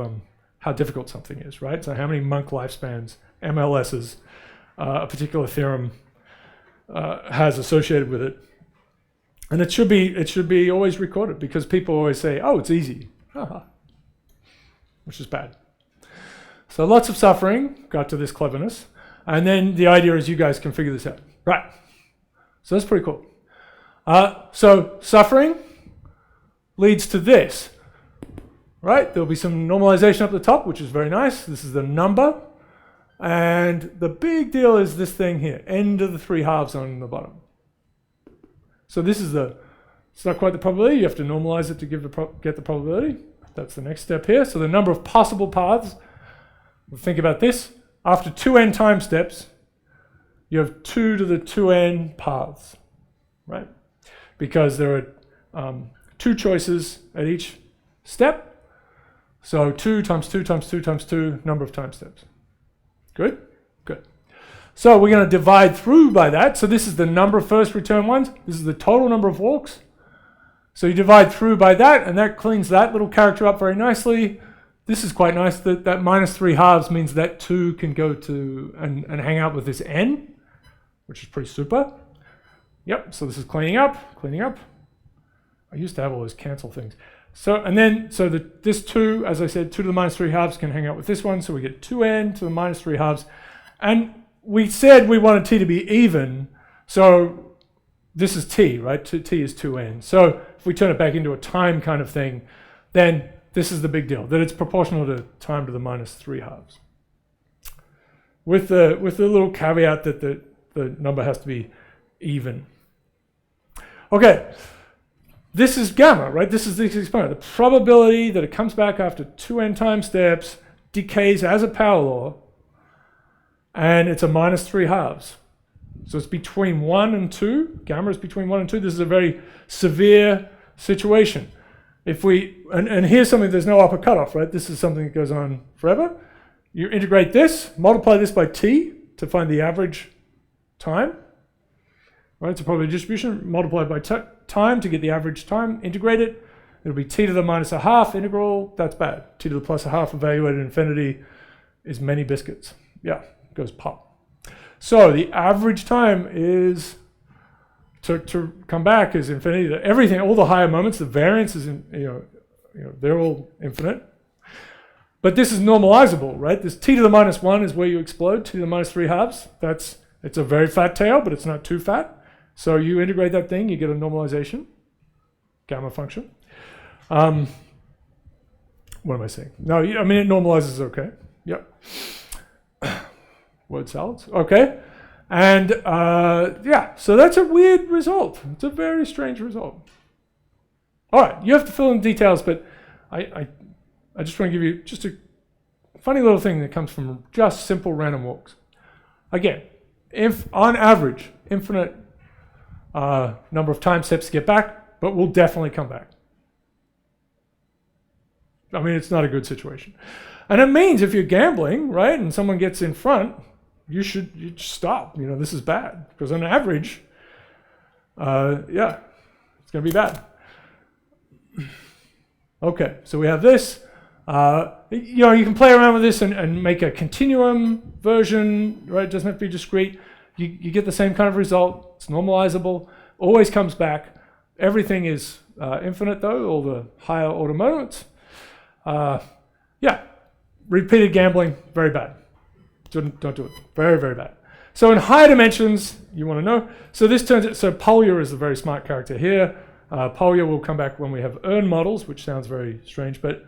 how difficult something is, right? So how many monk lifespans, MLSs, a particular theorem has associated with it. And it should be always recorded because people always say, oh, it's easy, which is bad. So lots of suffering got to this cleverness. And then the idea is you guys can figure this out. Right. So that's pretty cool. So suffering leads to this. Right? There'll be some normalization up the top, which is very nice. This is the number. And the big deal is this thing here, end of the 3 halves on the bottom. So this is it's not quite the probability. You have to normalize it to get the probability. That's the next step here. So the number of possible paths. Think about this. After 2n time steps, you have 2 to the 2n paths, right? Because there are 2 choices at each step. So 2 times 2 times 2 times 2, number of time steps. Good? Good. So we're going to divide through by that. So this is the number of first return ones. This is the total number of walks. So you divide through by that, and that cleans that little character up very nicely. This is quite nice. That -3 halves means that 2 can go to and hang out with this n, which is pretty super. Yep, so this is cleaning up. I used to have all those cancel things. So this 2, as I said, 2 to the -3 halves can hang out with this one, so we get 2n to the -3 halves. And we said we wanted t to be even, so this is t, right? T is 2n. So if we turn it back into a time kind of thing, then this is the big deal, that it's proportional to time to the -3 halves. With the little caveat that the number has to be even. Okay. This is gamma, right? This is the exponent. The probability that it comes back after 2n time steps decays as a power law, and it's a -3 halves. So it's between 1 and 2. Gamma is between 1 and 2. This is a very severe situation. And here's something, there's no upper cutoff, right? This is something that goes on forever. You integrate this, multiply this by t to find the average time. Right, so probability distribution multiplied by time to get the average time, integrate it. It'll be t to the -1/2 integral, that's bad. T to the +1/2 evaluated infinity is many biscuits. Yeah, goes pop. So the average time is to come back is infinity. Everything, all the higher moments, the variance is they're all infinite. But this is normalizable, right? This t to the minus 1 is where you explode. T to the minus 3 halves. It's a very fat tail, but it's not too fat. So you integrate that thing, you get a normalization, gamma function. What am I saying? No, I mean, it normalizes okay. Yep. Word salads. Okay. And yeah, so that's a weird result. It's a very strange result. All right, you have to fill in details, but I just want to give you just a funny little thing that comes from just simple random walks. Again, if on average, infinite number of time steps to get back, but we'll definitely come back. I mean, it's not a good situation. And it means if you're gambling, right, and someone gets in front, you should stop. This is bad. Because on average, yeah, it's going to be bad. Okay, so we have this. You can play around with this and make a continuum version, right? It doesn't have to be discrete. You get the same kind of result. It's normalizable. Always comes back. Everything is infinite, though, all the higher order moments. Yeah, repeated gambling, very bad. Don't do it. Very, very bad. So in higher dimensions, you want to know. So this turns it, so Polya is the very smart character here. Polya will come back when we have urn models, which sounds very strange, but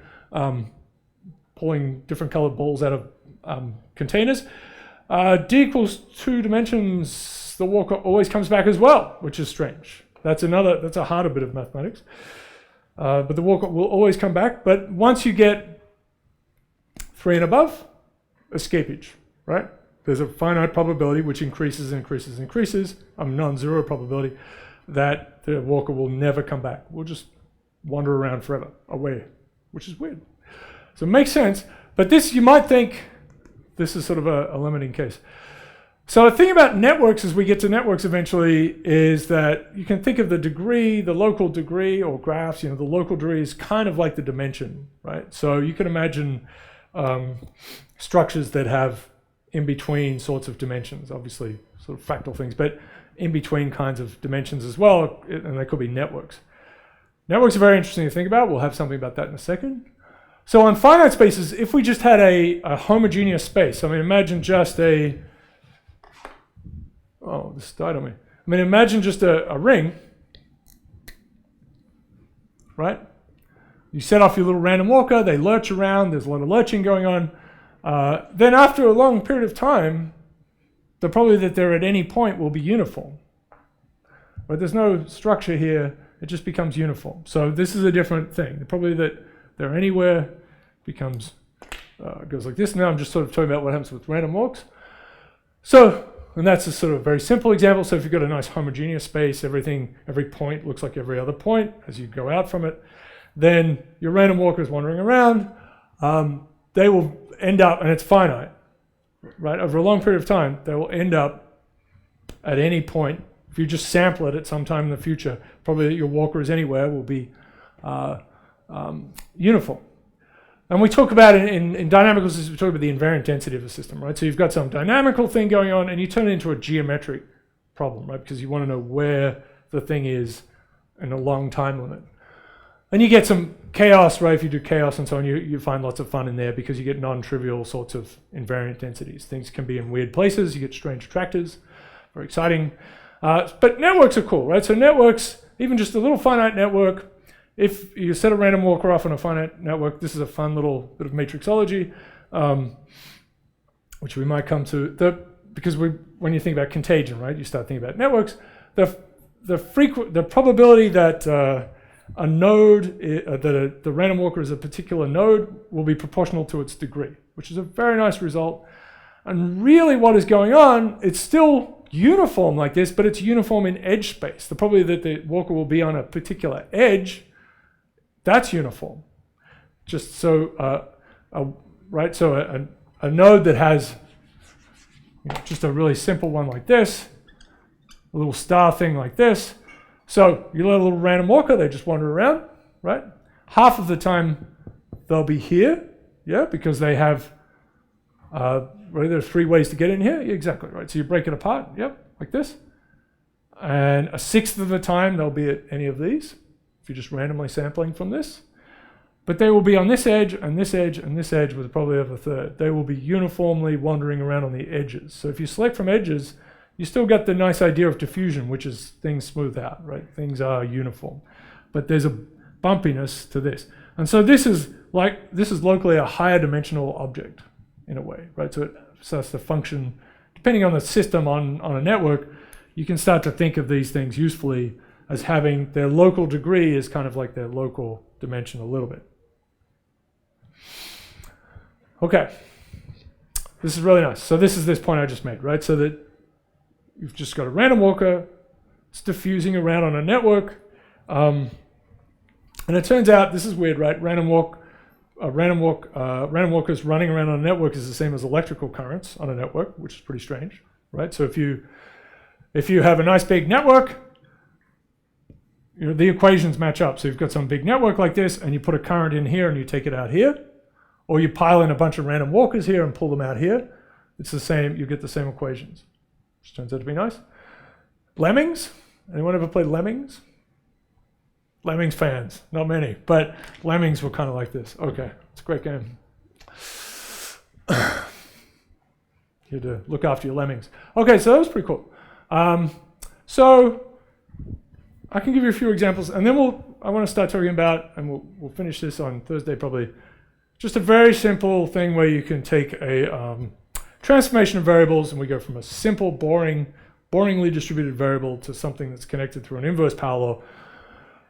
pulling different colored balls out of containers. D equals 2 dimensions, the walker always comes back as well, which is strange. That's a harder bit of mathematics. But the walker will always come back. But once you get 3 and above, escapage, right? There's a finite probability which increases and increases and increases, a non-zero probability that the walker will never come back. We'll just wander around forever, away, which is weird. So it makes sense, but this, you might think, this is sort of a limiting case. So the thing about networks as we get to networks eventually is that you can think of the degree, the local degree, or graphs, the local degree is kind of like the dimension, right? So you can imagine structures that have in-between sorts of dimensions, obviously sort of fractal things, but in-between kinds of dimensions as well, and they could be networks. Networks are very interesting to think about. We'll have something about that in a second. So on finite spaces, if we just had a homogeneous space, I mean, imagine just oh, this died on me. I mean, imagine just a ring, right? You set off your little random walker, they lurch around, there's a lot of lurching going on. Then after a long period of time, the probability that they're at any point will be uniform. But there's no structure here, it just becomes uniform. So this is a different thing. The probability that they're anywhere becomes, goes like this. Now I'm just sort of talking about what happens with random walks. So, and that's a sort of very simple example. So if you've got a nice homogeneous space, every point looks like every other point as you go out from it, then your random walker is wandering around. They will end up, and it's finite, right? Over a long period of time, they will end up at any point. If you just sample it at some time in the future, probably that your walker is anywhere will be uniform. And we talk about in dynamical systems, we talk about the invariant density of the system, right? So you've got some dynamical thing going on, and you turn it into a geometric problem, right? Because you want to know where the thing is in a long time limit. And you get some chaos, right? If you do chaos and so on, you find lots of fun in there because you get non-trivial sorts of invariant densities. Things can be in weird places. You get strange attractors. Very exciting. But networks are cool, right? So networks, even just a little finite network, if you set a random walker off on a finite network, this is a fun little bit of matrixology, which we might come to. Because when you think about contagion, right, you start thinking about networks. The probability that a node, the random walker is a particular node, will be proportional to its degree, which is a very nice result. And really what is going on, it's still uniform like this, but it's uniform in edge space. The probability that the walker will be on a particular edge, that's uniform. Just so, right, so a node that has just a really simple one like this, a little star thing like this. So you let a little random walker, they just wander around, right? Half of the time they'll be here, yeah, because they have right? There are 3 ways to get in here. Yeah, exactly, right? So you break it apart, yep, like this. And a 1/6 of the time they'll be at any of these, if you're just randomly sampling from this. But they will be on this edge, and this edge, and this edge with probably of a third. They will be uniformly wandering around on the edges. So if you select from edges, you still get the nice idea of diffusion, which is things smooth out, right? Things are uniform. But there's a bumpiness to this. And so this is locally a higher dimensional object in a way, right? So it starts to function, depending on the system on a network, you can start to think of these things usefully as having their local degree is kind of like their local dimension a little bit. Okay, this is really nice. So this is this point I just made, right? So that you've just got a random walker, it's diffusing around on a network, and it turns out, this is weird, right? Random walkers running around on a network is the same as electrical currents on a network, which is pretty strange, right? So if you have a nice big network, the equations match up. So you've got some big network like this, and you put a current in here and you take it out here, or you pile in a bunch of random walkers here and pull them out here. It's the same, you get the same equations, which turns out to be nice. Lemmings, anyone ever played Lemmings? Lemmings fans, not many, but Lemmings were kind of like this. Okay, it's a great game. You had to look after your lemmings. Okay, so that was pretty cool. So I can give you a few examples, and then I want to start talking about, and we'll finish this on Thursday probably, just a very simple thing where you can take a transformation of variables, and we go from a simple, boringly distributed variable to something that's connected through an inverse power law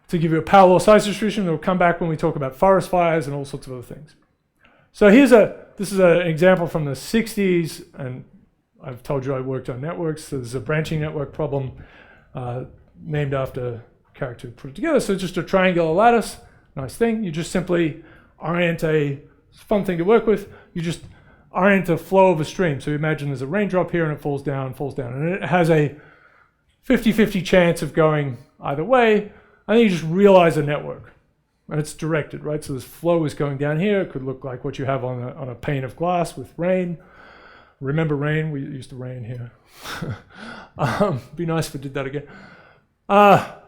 to give you a power law size distribution that will come back when we talk about forest fires and all sorts of other things. So this is an example from the 60s, and I've told you I worked on networks, so there's a branching network problem named after a character who put it together. So just a triangular lattice, nice thing. You just simply orient it's a fun thing to work with. You just orient the flow of a stream. So you imagine there's a raindrop here and it falls down, and it has a 50-50 chance of going either way. And then you just realize a network, and it's directed, right? So this flow is going down here. It could look like what you have on a pane of glass with rain. Remember rain? We used to rain here. Be nice if it did that again. I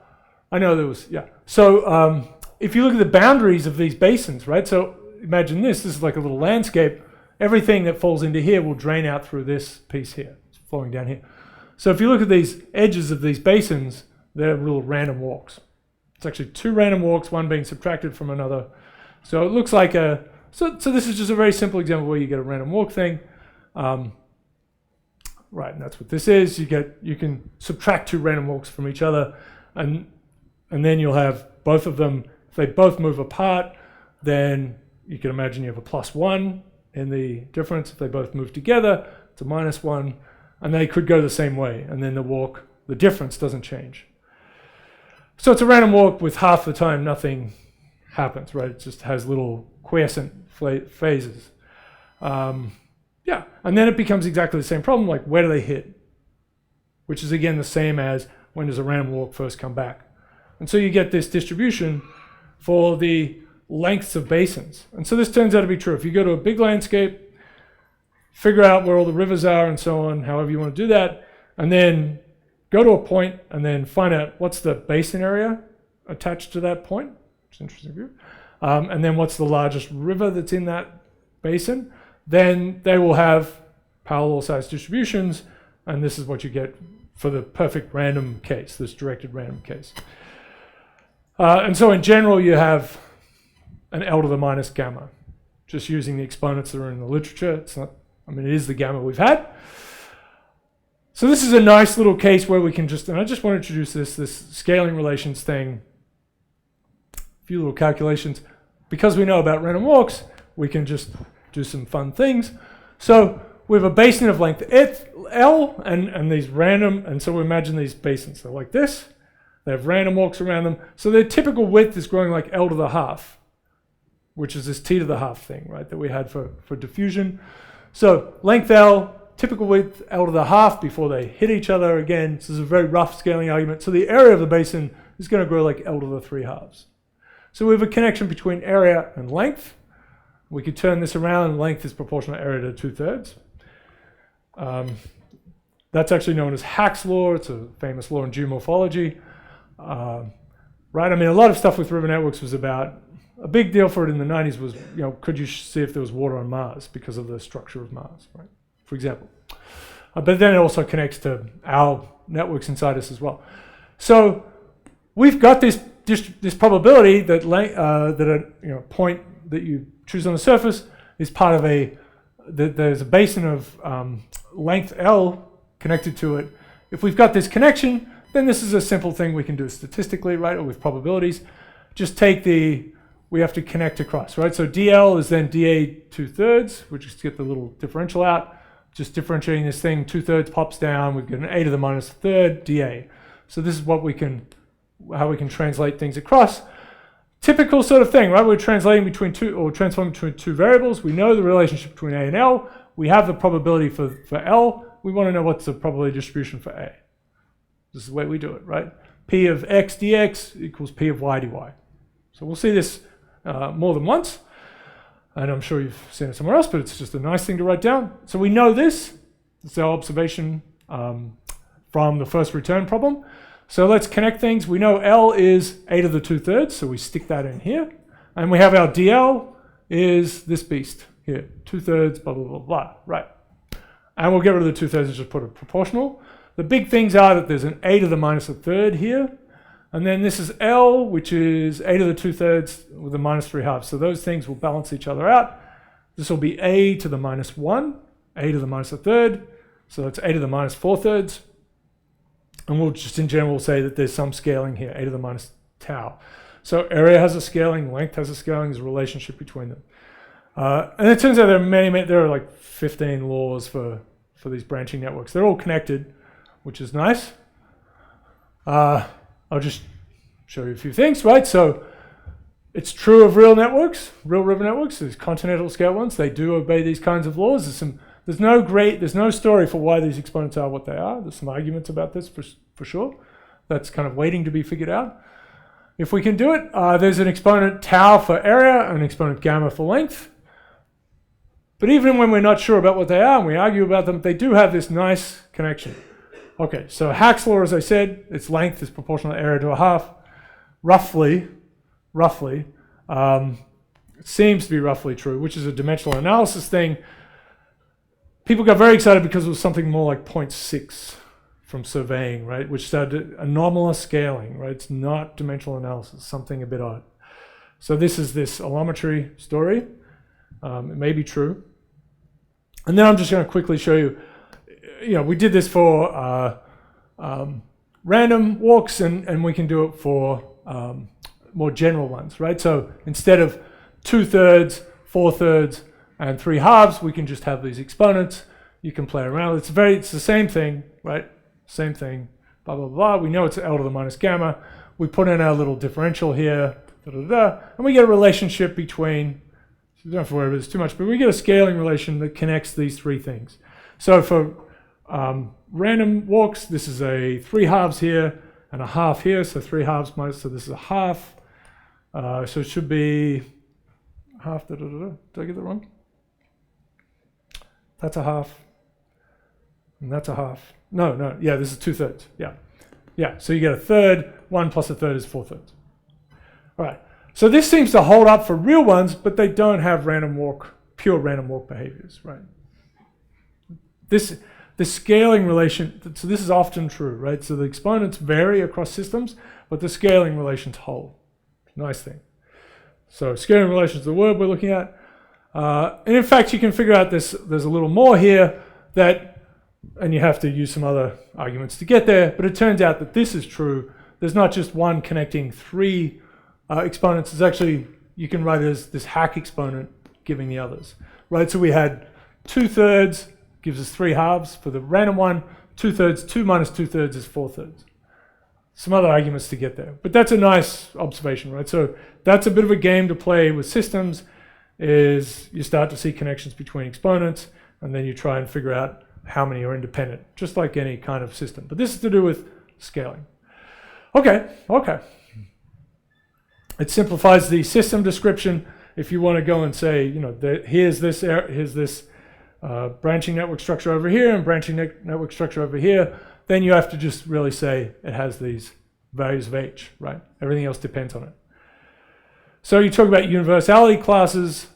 know there was, yeah. So if you look at the boundaries of these basins, right? So imagine this is like a little landscape. Everything that falls into here will drain out through this piece here. It's flowing down here. So if you look at these edges of these basins, they're little random walks. It's actually 2 random walks, one being subtracted from another. So it looks like so this is just a very simple example where you get a random walk thing. Right, and that's what this is. You can subtract 2 random walks from each other, and then you'll have both of them. If they both move apart, then you can imagine you have a +1 in the difference. If they both move together, it's a -1, and they could go the same way, and then the difference doesn't change. So it's a random walk with half the time nothing happens, right? It just has little quiescent phases. Yeah, and then it becomes exactly the same problem, like where do they hit? Which is again the same as when does a random walk first come back? And so you get this distribution for the lengths of basins. And so this turns out to be true. If you go to a big landscape, figure out where all the rivers are and so on, however you want to do that, and then go to a point and then find out what's the basin area attached to that point, which is an interesting view, and then what's the largest river that's in that basin, then they will have power law size distributions, and this is what you get for the perfect random case, this directed random case. And so in general, you have an L to the minus gamma, just using the exponents that are in the literature. It's not, it is the gamma we've had. So this is a nice little case where we can and I just want to introduce this scaling relations thing, a few little calculations. Because we know about random walks, we can just do some fun things. So we have a basin of length L and these random, and so we imagine these basins. They're like this. They have random walks around them. So their typical width is growing like L to the half, which is this T to the half thing, right, that we had for diffusion. So length L, typical width L to the half before they hit each other again. This is a very rough scaling argument. So the area of the basin is going to grow like L to the 3/2. So we have a connection between area and length. We could turn this around, and length is proportional to area to 2/3. That's actually known as Hack's law. It's a famous law in geomorphology. Right? I mean, a lot of stuff with river networks was about, a big deal for it in the 90s was, could you see if there was water on Mars because of the structure of Mars, right? For example. But then it also connects to our networks inside us as well. So we've got this probability that a point that you choose on the surface is part of there's a basin of length L connected to it. If we've got this connection, then this is a simple thing we can do statistically, right, or with probabilities. Just take we have to connect across, right? So dl is then dA 2/3, we just get the little differential out. Just differentiating this thing, 2/3 pops down, we get an a to the minus a third dA. So this is how we can translate things across. Typical sort of thing, right? We're translating transforming between two variables. We know the relationship between A and L. We have the probability for L. We want to know what's the probability distribution for A. This is the way we do it, right? P of x dx equals P of y dy. So we'll see this more than once. And I'm sure you've seen it somewhere else, but it's just a nice thing to write down. So we know this. It's our observation from the first return problem. So let's connect things. We know L is a to the 2/3, so we stick that in here. And we have our dl is this beast here, 2/3, blah, blah, blah, blah, right. And we'll get rid of the 2/3 and just put a proportional. The big things are that there's an a to the minus a third here. And then this is L, which is a to the 2/3 with a minus 3/2. So those things will balance each other out. This will be a to the minus 1, a to the minus a third. So that's a to the minus 4/3. And we'll just in general say that there's some scaling here, a to the minus tau. So area has a scaling, length has a scaling, there's a relationship between them. And it turns out there are like 15 laws for these branching networks. They're all connected, which is nice. I'll just show you a few things, right? So it's true of real networks, real river networks, these continental scale ones. They do obey these kinds of laws. There's no story for why these exponents are what they are. There's some arguments about this for sure. That's kind of waiting to be figured out. If we can do it, there's an exponent tau for area and an exponent gamma for length. But even when we're not sure about what they are and we argue about them, they do have this nice connection. Okay, so Hack's law, as I said, its length is proportional to area to a half. Roughly, it seems to be roughly true, which is a dimensional analysis thing. People got very excited because it was something more like 0.6 from surveying, right? Which said anomalous scaling, right? It's not dimensional analysis, something a bit odd. So this is this allometry story. It may be true. And then I'm just going to quickly show you, we did this for random walks and we can do it for more general ones, right? So instead of 2/3, 4/3, and 3/2, we can just have these exponents. You can play around. It's the same thing, right? Same thing, blah, blah, blah. We know it's L to the minus gamma. We put in our little differential here, and we get a relationship between, so you don't have to worry about this too much, but we get a scaling relation that connects these three things. So for random walks, this is a 3/2 here and a half here, so 3/2 minus, so this is a half. So it should be half, did I get that wrong? That's a half, and that's a half. No, yeah, this is 2/3, yeah. So you get a third, 1 plus a third is 4/3. All right, so this seems to hold up for real ones, but they don't have pure random walk behaviors, right? The scaling relation, so this is often true, right? So the exponents vary across systems, but the scaling relations hold. Nice thing. So scaling relations is the word we're looking at. And in fact, you can figure out there's a little more here and you have to use some other arguments to get there, but it turns out that this is true. There's not just one connecting three exponents. It's actually, you can write it as this Hack exponent giving the others, right? So we had 2/3 gives us 3/2 for the random one, 2/3, 2 minus 2/3 is 4/3. Some other arguments to get there, but that's a nice observation, right? So that's a bit of a game to play with systems, is you start to see connections between exponents, and then you try and figure out how many are independent, just like any kind of system. But this is to do with scaling. Okay. It simplifies the system description. If you want to go and say, here's this branching network structure over here and branching network structure over here, then you have to just really say it has these values of h, right? Everything else depends on it. So you talk about universality classes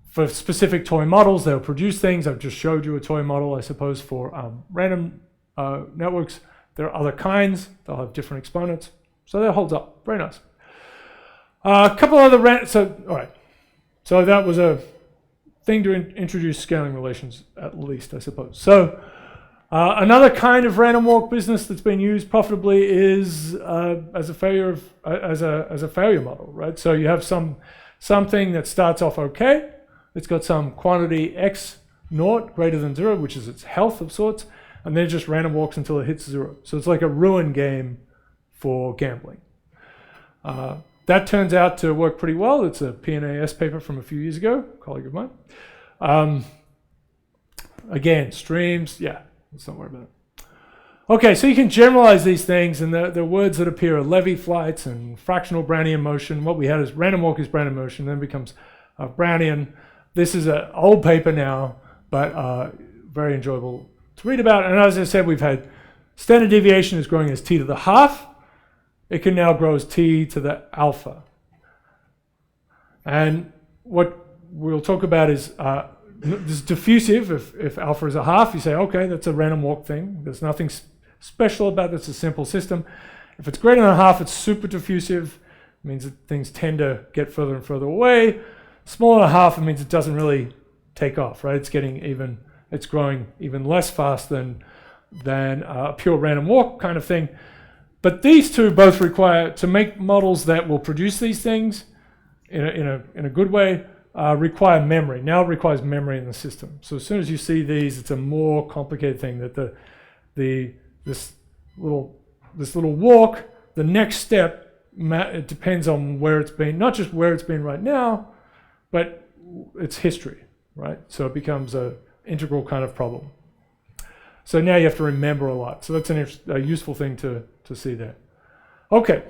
for specific toy models. They'll produce things. I've just showed you a toy model, I suppose, for random networks. There are other kinds. They'll have different exponents. So that holds up. Very nice. A couple other all right. So that was a thing to introduce scaling relations, at least, I suppose. So another kind of random walk business that's been used profitably is as a failure model, right? So you have something that starts off okay. It's got some quantity x naught greater than 0, which is its health of sorts, and then it just random walks until it hits 0. So it's like a ruin game for gambling. That turns out to work pretty well. It's a PNAS paper from a few years ago, a colleague of mine. Again, streams, yeah, let's not worry about it. Okay, so you can generalize these things, and the words that appear are Levy flights and fractional Brownian motion. What we had is random walk is Brownian motion, then becomes Brownian. This is an old paper now, but very enjoyable to read about. And as I said, we've had standard deviation is growing as t to the half. It can now grow as t to the alpha. And what we'll talk about is this is diffusive. If alpha is a half, you say, okay, that's a random walk thing. There's nothing special about it. It's a simple system. If it's greater than a half, it's super diffusive. It means that things tend to get further and further away. Smaller than a half, it means it doesn't really take off, right? It's growing even less fast than a pure random walk kind of thing. But these two both require, to make models that will produce these things in a good way, require memory. Now it requires memory in the system. So as soon as you see these, it's a more complicated thing that this little walk, the next step, it depends on where it's been, not just where it's been right now, but its history, right? So it becomes an integral kind of problem. So now you have to remember a lot. So that's a useful thing to see there. Okay,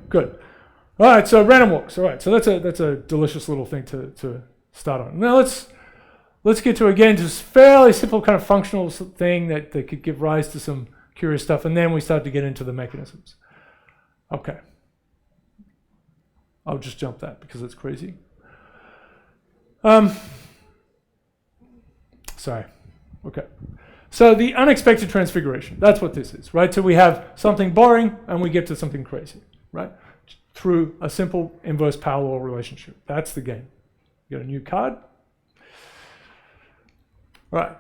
good. All right, so random walks. All right, so that's a delicious little thing to start on. Now let's get to, again, just fairly simple kind of functional thing that could give rise to some curious stuff, and then we start to get into the mechanisms. Okay. I'll just jump that because it's crazy. Sorry. Okay. So the unexpected transfiguration, that's what this is, right? So we have something boring and we get to something crazy, right? Through a simple inverse power law relationship. That's the game. You got a new card. All right.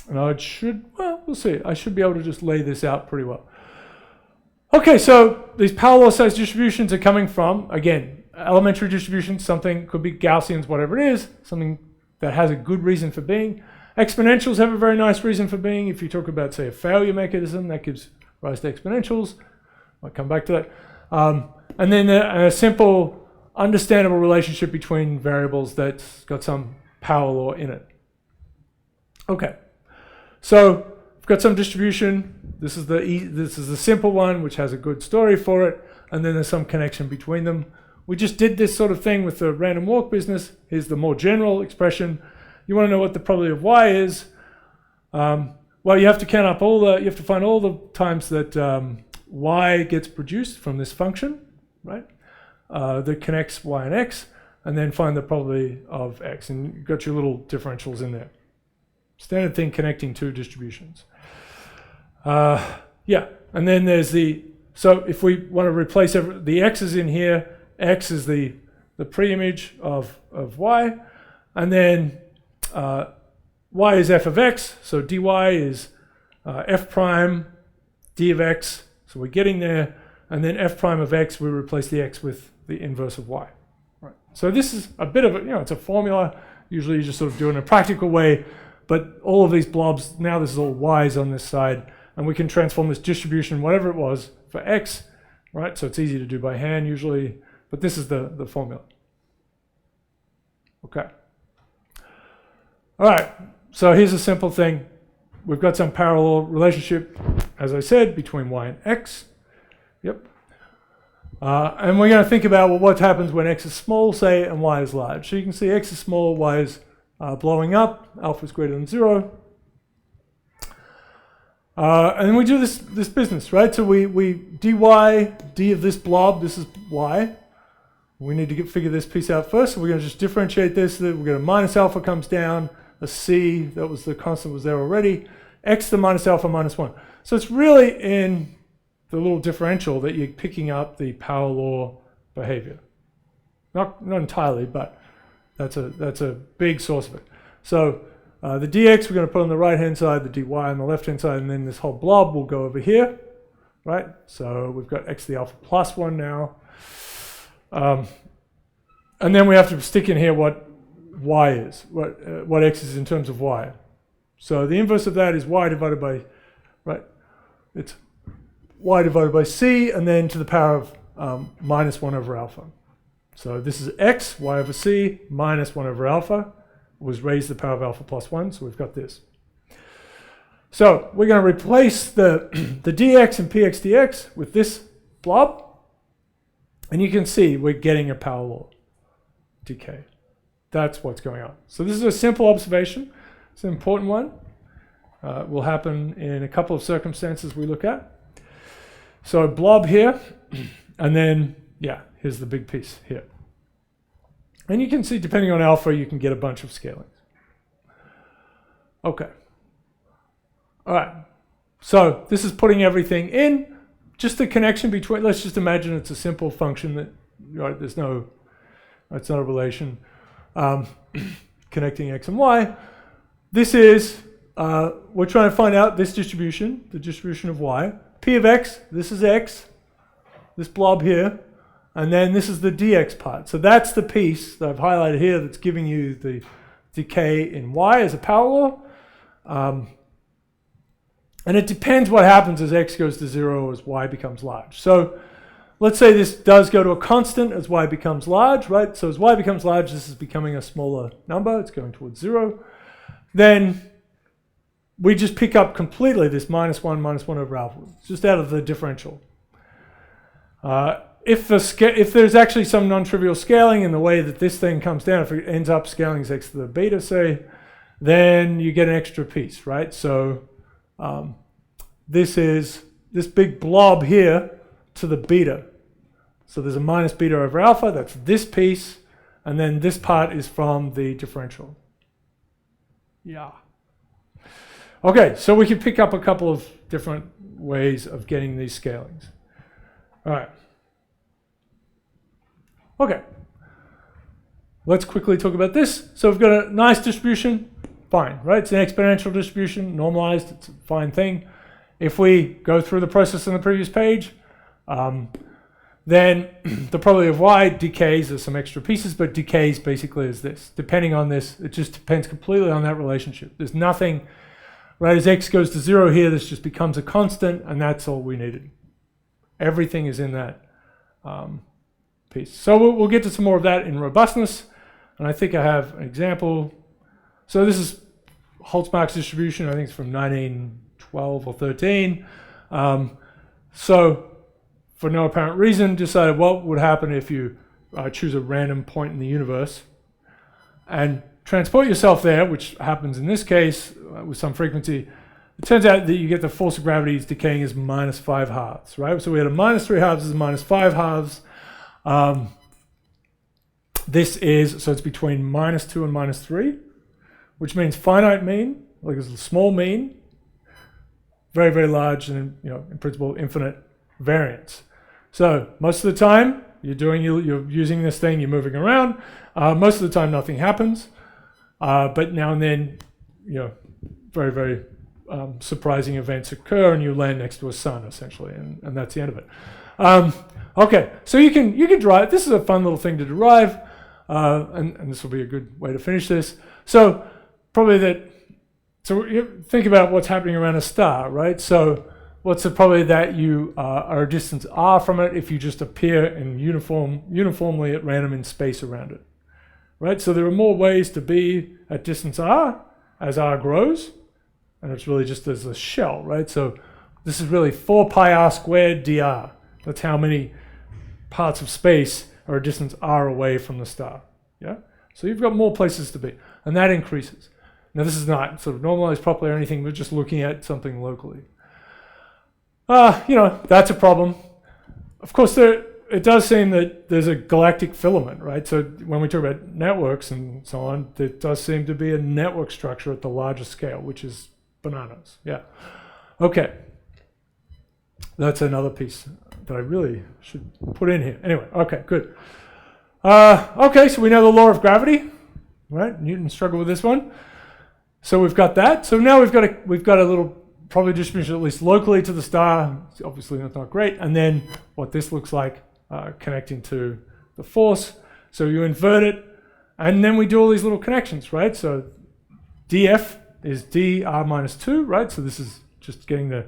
And we'll see. I should be able to just lay this out pretty well. Okay, so these power law size distributions are coming from, again, elementary distributions, something could be Gaussians, whatever it is, something that has a good reason for being. Exponentials have a very nice reason for being. If you talk about, say, a failure mechanism, that gives rise to exponentials. I'll come back to that. And then a simple, understandable relationship between variables that's got some power law in it. Okay, so we've got some distribution. This is the simple one, which has a good story for it, and then there's some connection between them. We just did this sort of thing with the random walk business. Here's the more general expression. You want to know what the probability of y is. Well, you have to count up you have to find all the times that y gets produced from this function, right? That connects y and x, and then find the probability of x. And you've got your little differentials in there. Standard thing connecting two distributions. Yeah, and then there's so if we want to replace the x is in here, x is the pre-image of y, and then y is f of x, so dy is f prime d of x, so we're getting there, and then f prime of x, we replace the x with the inverse of y. Right. So this is a bit of it's a formula. Usually you just sort of do it in a practical way, but all of these blobs, now this is all y's on this side, and we can transform this distribution, whatever it was, for x, right? So it's easy to do by hand usually, but this is the formula. Okay. All right, so here's a simple thing. We've got some parallel relationship, as I said, between y and x. Yep. And we're going to think about, well, what happens when x is small, say, and y is large. So you can see x is small, y is blowing up, alpha is greater than 0. And we do this business, right? So we dy, d of this blob, this is y. We need to figure this piece out first. So we're going to just differentiate this. We're going to minus alpha comes down, a c, that was the constant was there already, x to minus alpha minus 1. So it's really in the little differential that you're picking up the power law behavior. Not entirely, but that's a big source of it. So the dx we're going to put on the right-hand side, the dy on the left-hand side, and then this whole blob will go over here, right? So we've got x to the alpha plus 1 now. And then we have to stick in here what y is, what x is in terms of y. So the inverse of that is y divided by, right? It's y divided by c, and then to the power of minus 1 over alpha. So this is x, y over c, minus 1 over alpha, was raised to the power of alpha plus 1, so we've got this. So we're going to replace the dx and px dx with this blob, and you can see we're getting a power law decay. That's what's going on. So this is a simple observation. It's an important one. It will happen in a couple of circumstances we look at. So blob here, and then, yeah, here's the big piece here. And you can see, depending on alpha, you can get a bunch of scalings. Okay. All right. So this is putting everything in. Just the connection between, let's just imagine it's a simple function that, right, it's not a relation connecting x and y. This is, we're trying to find out this distribution, the distribution of y. P of x, this is x, this blob here, and then this is the dx part. So that's the piece that I've highlighted here that's giving you the decay in y as a power law. And it depends what happens as x goes to 0 or as y becomes large. So let's say this does go to a constant as y becomes large, right? So as y becomes large, this is becoming a smaller number. It's going towards 0. Then we just pick up completely this minus 1 over alpha, just out of the differential. If there's actually some non-trivial scaling in the way that this thing comes down, if it ends up scaling as x to the beta, say, then you get an extra piece, right? So this is this big blob here to the beta. So there's a minus beta over alpha, that's this piece, and then this part is from the differential. Yeah. Okay, so we can pick up a couple of different ways of getting these scalings. All right. Okay. Let's quickly talk about this. So we've got a nice distribution, fine, right? It's an exponential distribution, normalized, it's a fine thing. If we go through the process on the previous page, then the probability of y decays, there's some extra pieces, but decays basically is this. Depending on this, it just depends completely on that relationship. There's nothing, right, as x goes to 0 here, this just becomes a constant, and that's all we needed. Everything is in that piece. So we'll get to some more of that in robustness, and I think I have an example. So this is Holtzmark's distribution, I think it's from 1912 or 13. So for no apparent reason, decided what would happen if you choose a random point in the universe and transport yourself there, which happens in this case with some frequency. It turns out that you get the force of gravity is decaying as minus 5 halves, right? So we had a minus 3 halves as minus 5 halves. This is, so it's between minus 2 and minus 3, which means finite mean, like it's a small mean, very, very large, and in principle, infinite variance. So most of the time, you're using this thing, you're moving around. Most of the time, nothing happens. But now and then, very, very surprising events occur, and you land next to a sun, essentially, and that's the end of it. Okay, so you can derive. This is a fun little thing to derive, and this will be a good way to finish this. So probably that. So you think about what's happening around a star, right? So what's the probability that you are a distance r from it if you just appear in uniformly at random in space around it, right? So there are more ways to be at distance r as r grows, and it's really just as a shell, right? So this is really 4 pi r squared dr. That's how many parts of space are a distance r away from the star. Yeah? So you've got more places to be, and that increases. Now this is not sort of normalized properly or anything, we're just looking at something locally. That's a problem. Of course, it does seem that there's a galactic filament, right? So when we talk about networks and so on, there does seem to be a network structure at the largest scale, which is bananas. Yeah. Okay. That's another piece that I really should put in here. Anyway, okay, good. Okay, so we know the law of gravity, right? Newton struggled with this one. So we've got that. So now we've got a little probability distribution, at least locally to the star. Obviously that's not great. And then what this looks like connecting to the force. So you invert it, and then we do all these little connections, right? So df is dr minus 2, right? So this is just getting the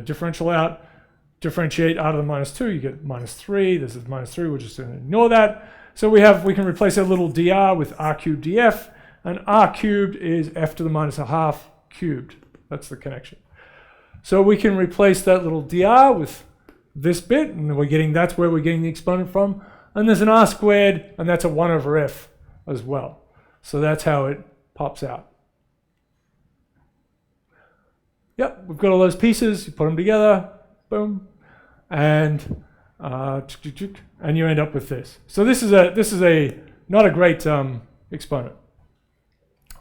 differential out. Differentiate out of the minus 2, you get minus 3. This is minus 3, we're just going to ignore that. So we can replace a little dr with r cubed df, and r cubed is f to the minus a half cubed. That's the connection. So we can replace that little dr with this bit, and that's where we're getting the exponent from. And there's an r squared, and that's a 1 over f as well. So that's how it pops out. Yep, we've got all those pieces, you put them together, boom, and you end up with this. So this is not a great exponent.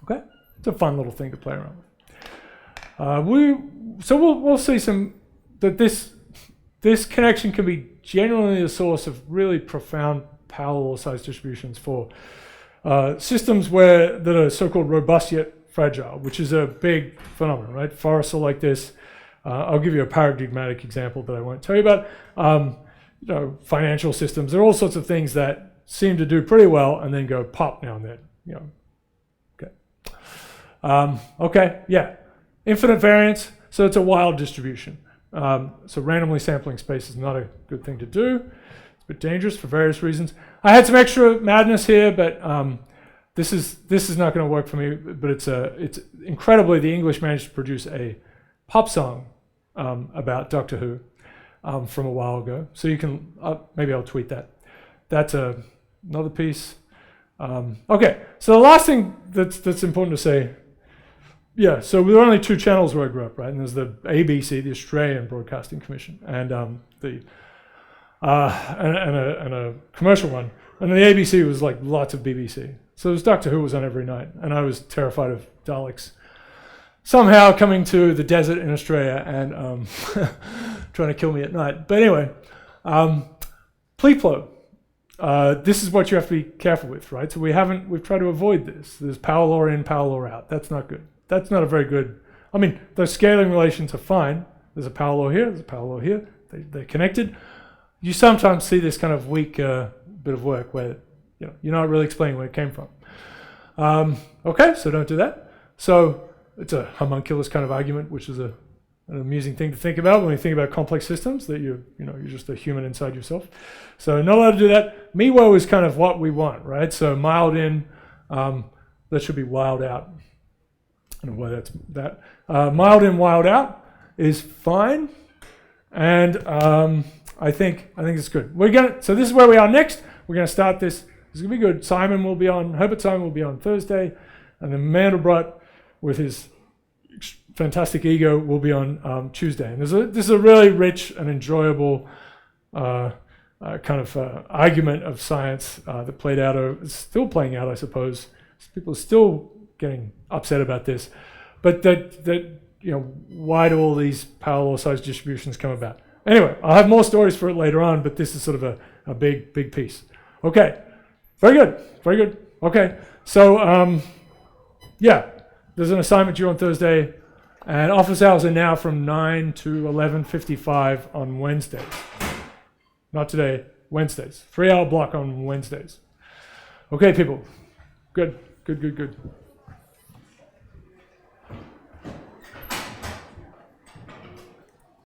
Okay, it's a fun little thing to play around with. We'll see that this connection can be generally the source of really profound power law size distributions for systems that are so-called robust yet fragile, which is a big phenomenon, right? Forests are like this. I'll give you a paradigmatic example that I won't tell you about. Financial systems. There are all sorts of things that seem to do pretty well and then go pop now and then. Okay. Okay. Yeah. Infinite variance. So it's a wild distribution. So randomly sampling space is not a good thing to do. It's a bit dangerous for various reasons. I had some extra madness here, but this is not going to work for me. But it's incredibly, the English managed to produce a pop song about Doctor Who from a while ago. So you can, maybe I'll tweet that. That's another piece. Okay, so the last thing that's important to say, yeah, so there are only 2 channels where I grew up, right? And there's the ABC, the Australian Broadcasting Commission, and a commercial one. And the ABC was like lots of BBC. So it was Doctor Who was on every night, and I was terrified of Daleks somehow coming to the desert in Australia and trying to kill me at night. But anyway, Pliplo. This is what you have to be careful with, right? So we've tried to avoid this. There's power law in, power law out. That's not good. That's not a very good, those scaling relations are fine. There's a power law here, there's a power law here. They're connected. You sometimes see this kind of weak bit of work where you're not really explaining where it came from. Okay, so don't do that. So it's a homunculus kind of argument, which is an amusing thing to think about when you think about complex systems, that you're just a human inside yourself. So not allowed to do that. MeWo is kind of what we want, right? So mild in, that should be wild out. I don't know why that's that. Mild in, wild out is fine. And I think it's good. So this is where we are next. We're gonna start this. This is gonna be good. Herbert Simon will be on Thursday, and then Mandelbrot with his fantastic ego will be on Tuesday. And this is a really rich and enjoyable kind of argument of science that played out, it's still playing out, I suppose. People are still getting upset about this, but why do all these power law size distributions come about? Anyway, I'll have more stories for it later on, but this is sort of a big piece. Okay, very good. Okay, so yeah, there's an assignment due on Thursday, and office hours are now from 9 to 11:55 on Wednesdays. Not today, Wednesdays. 3-hour block on Wednesdays. Okay, people. Good.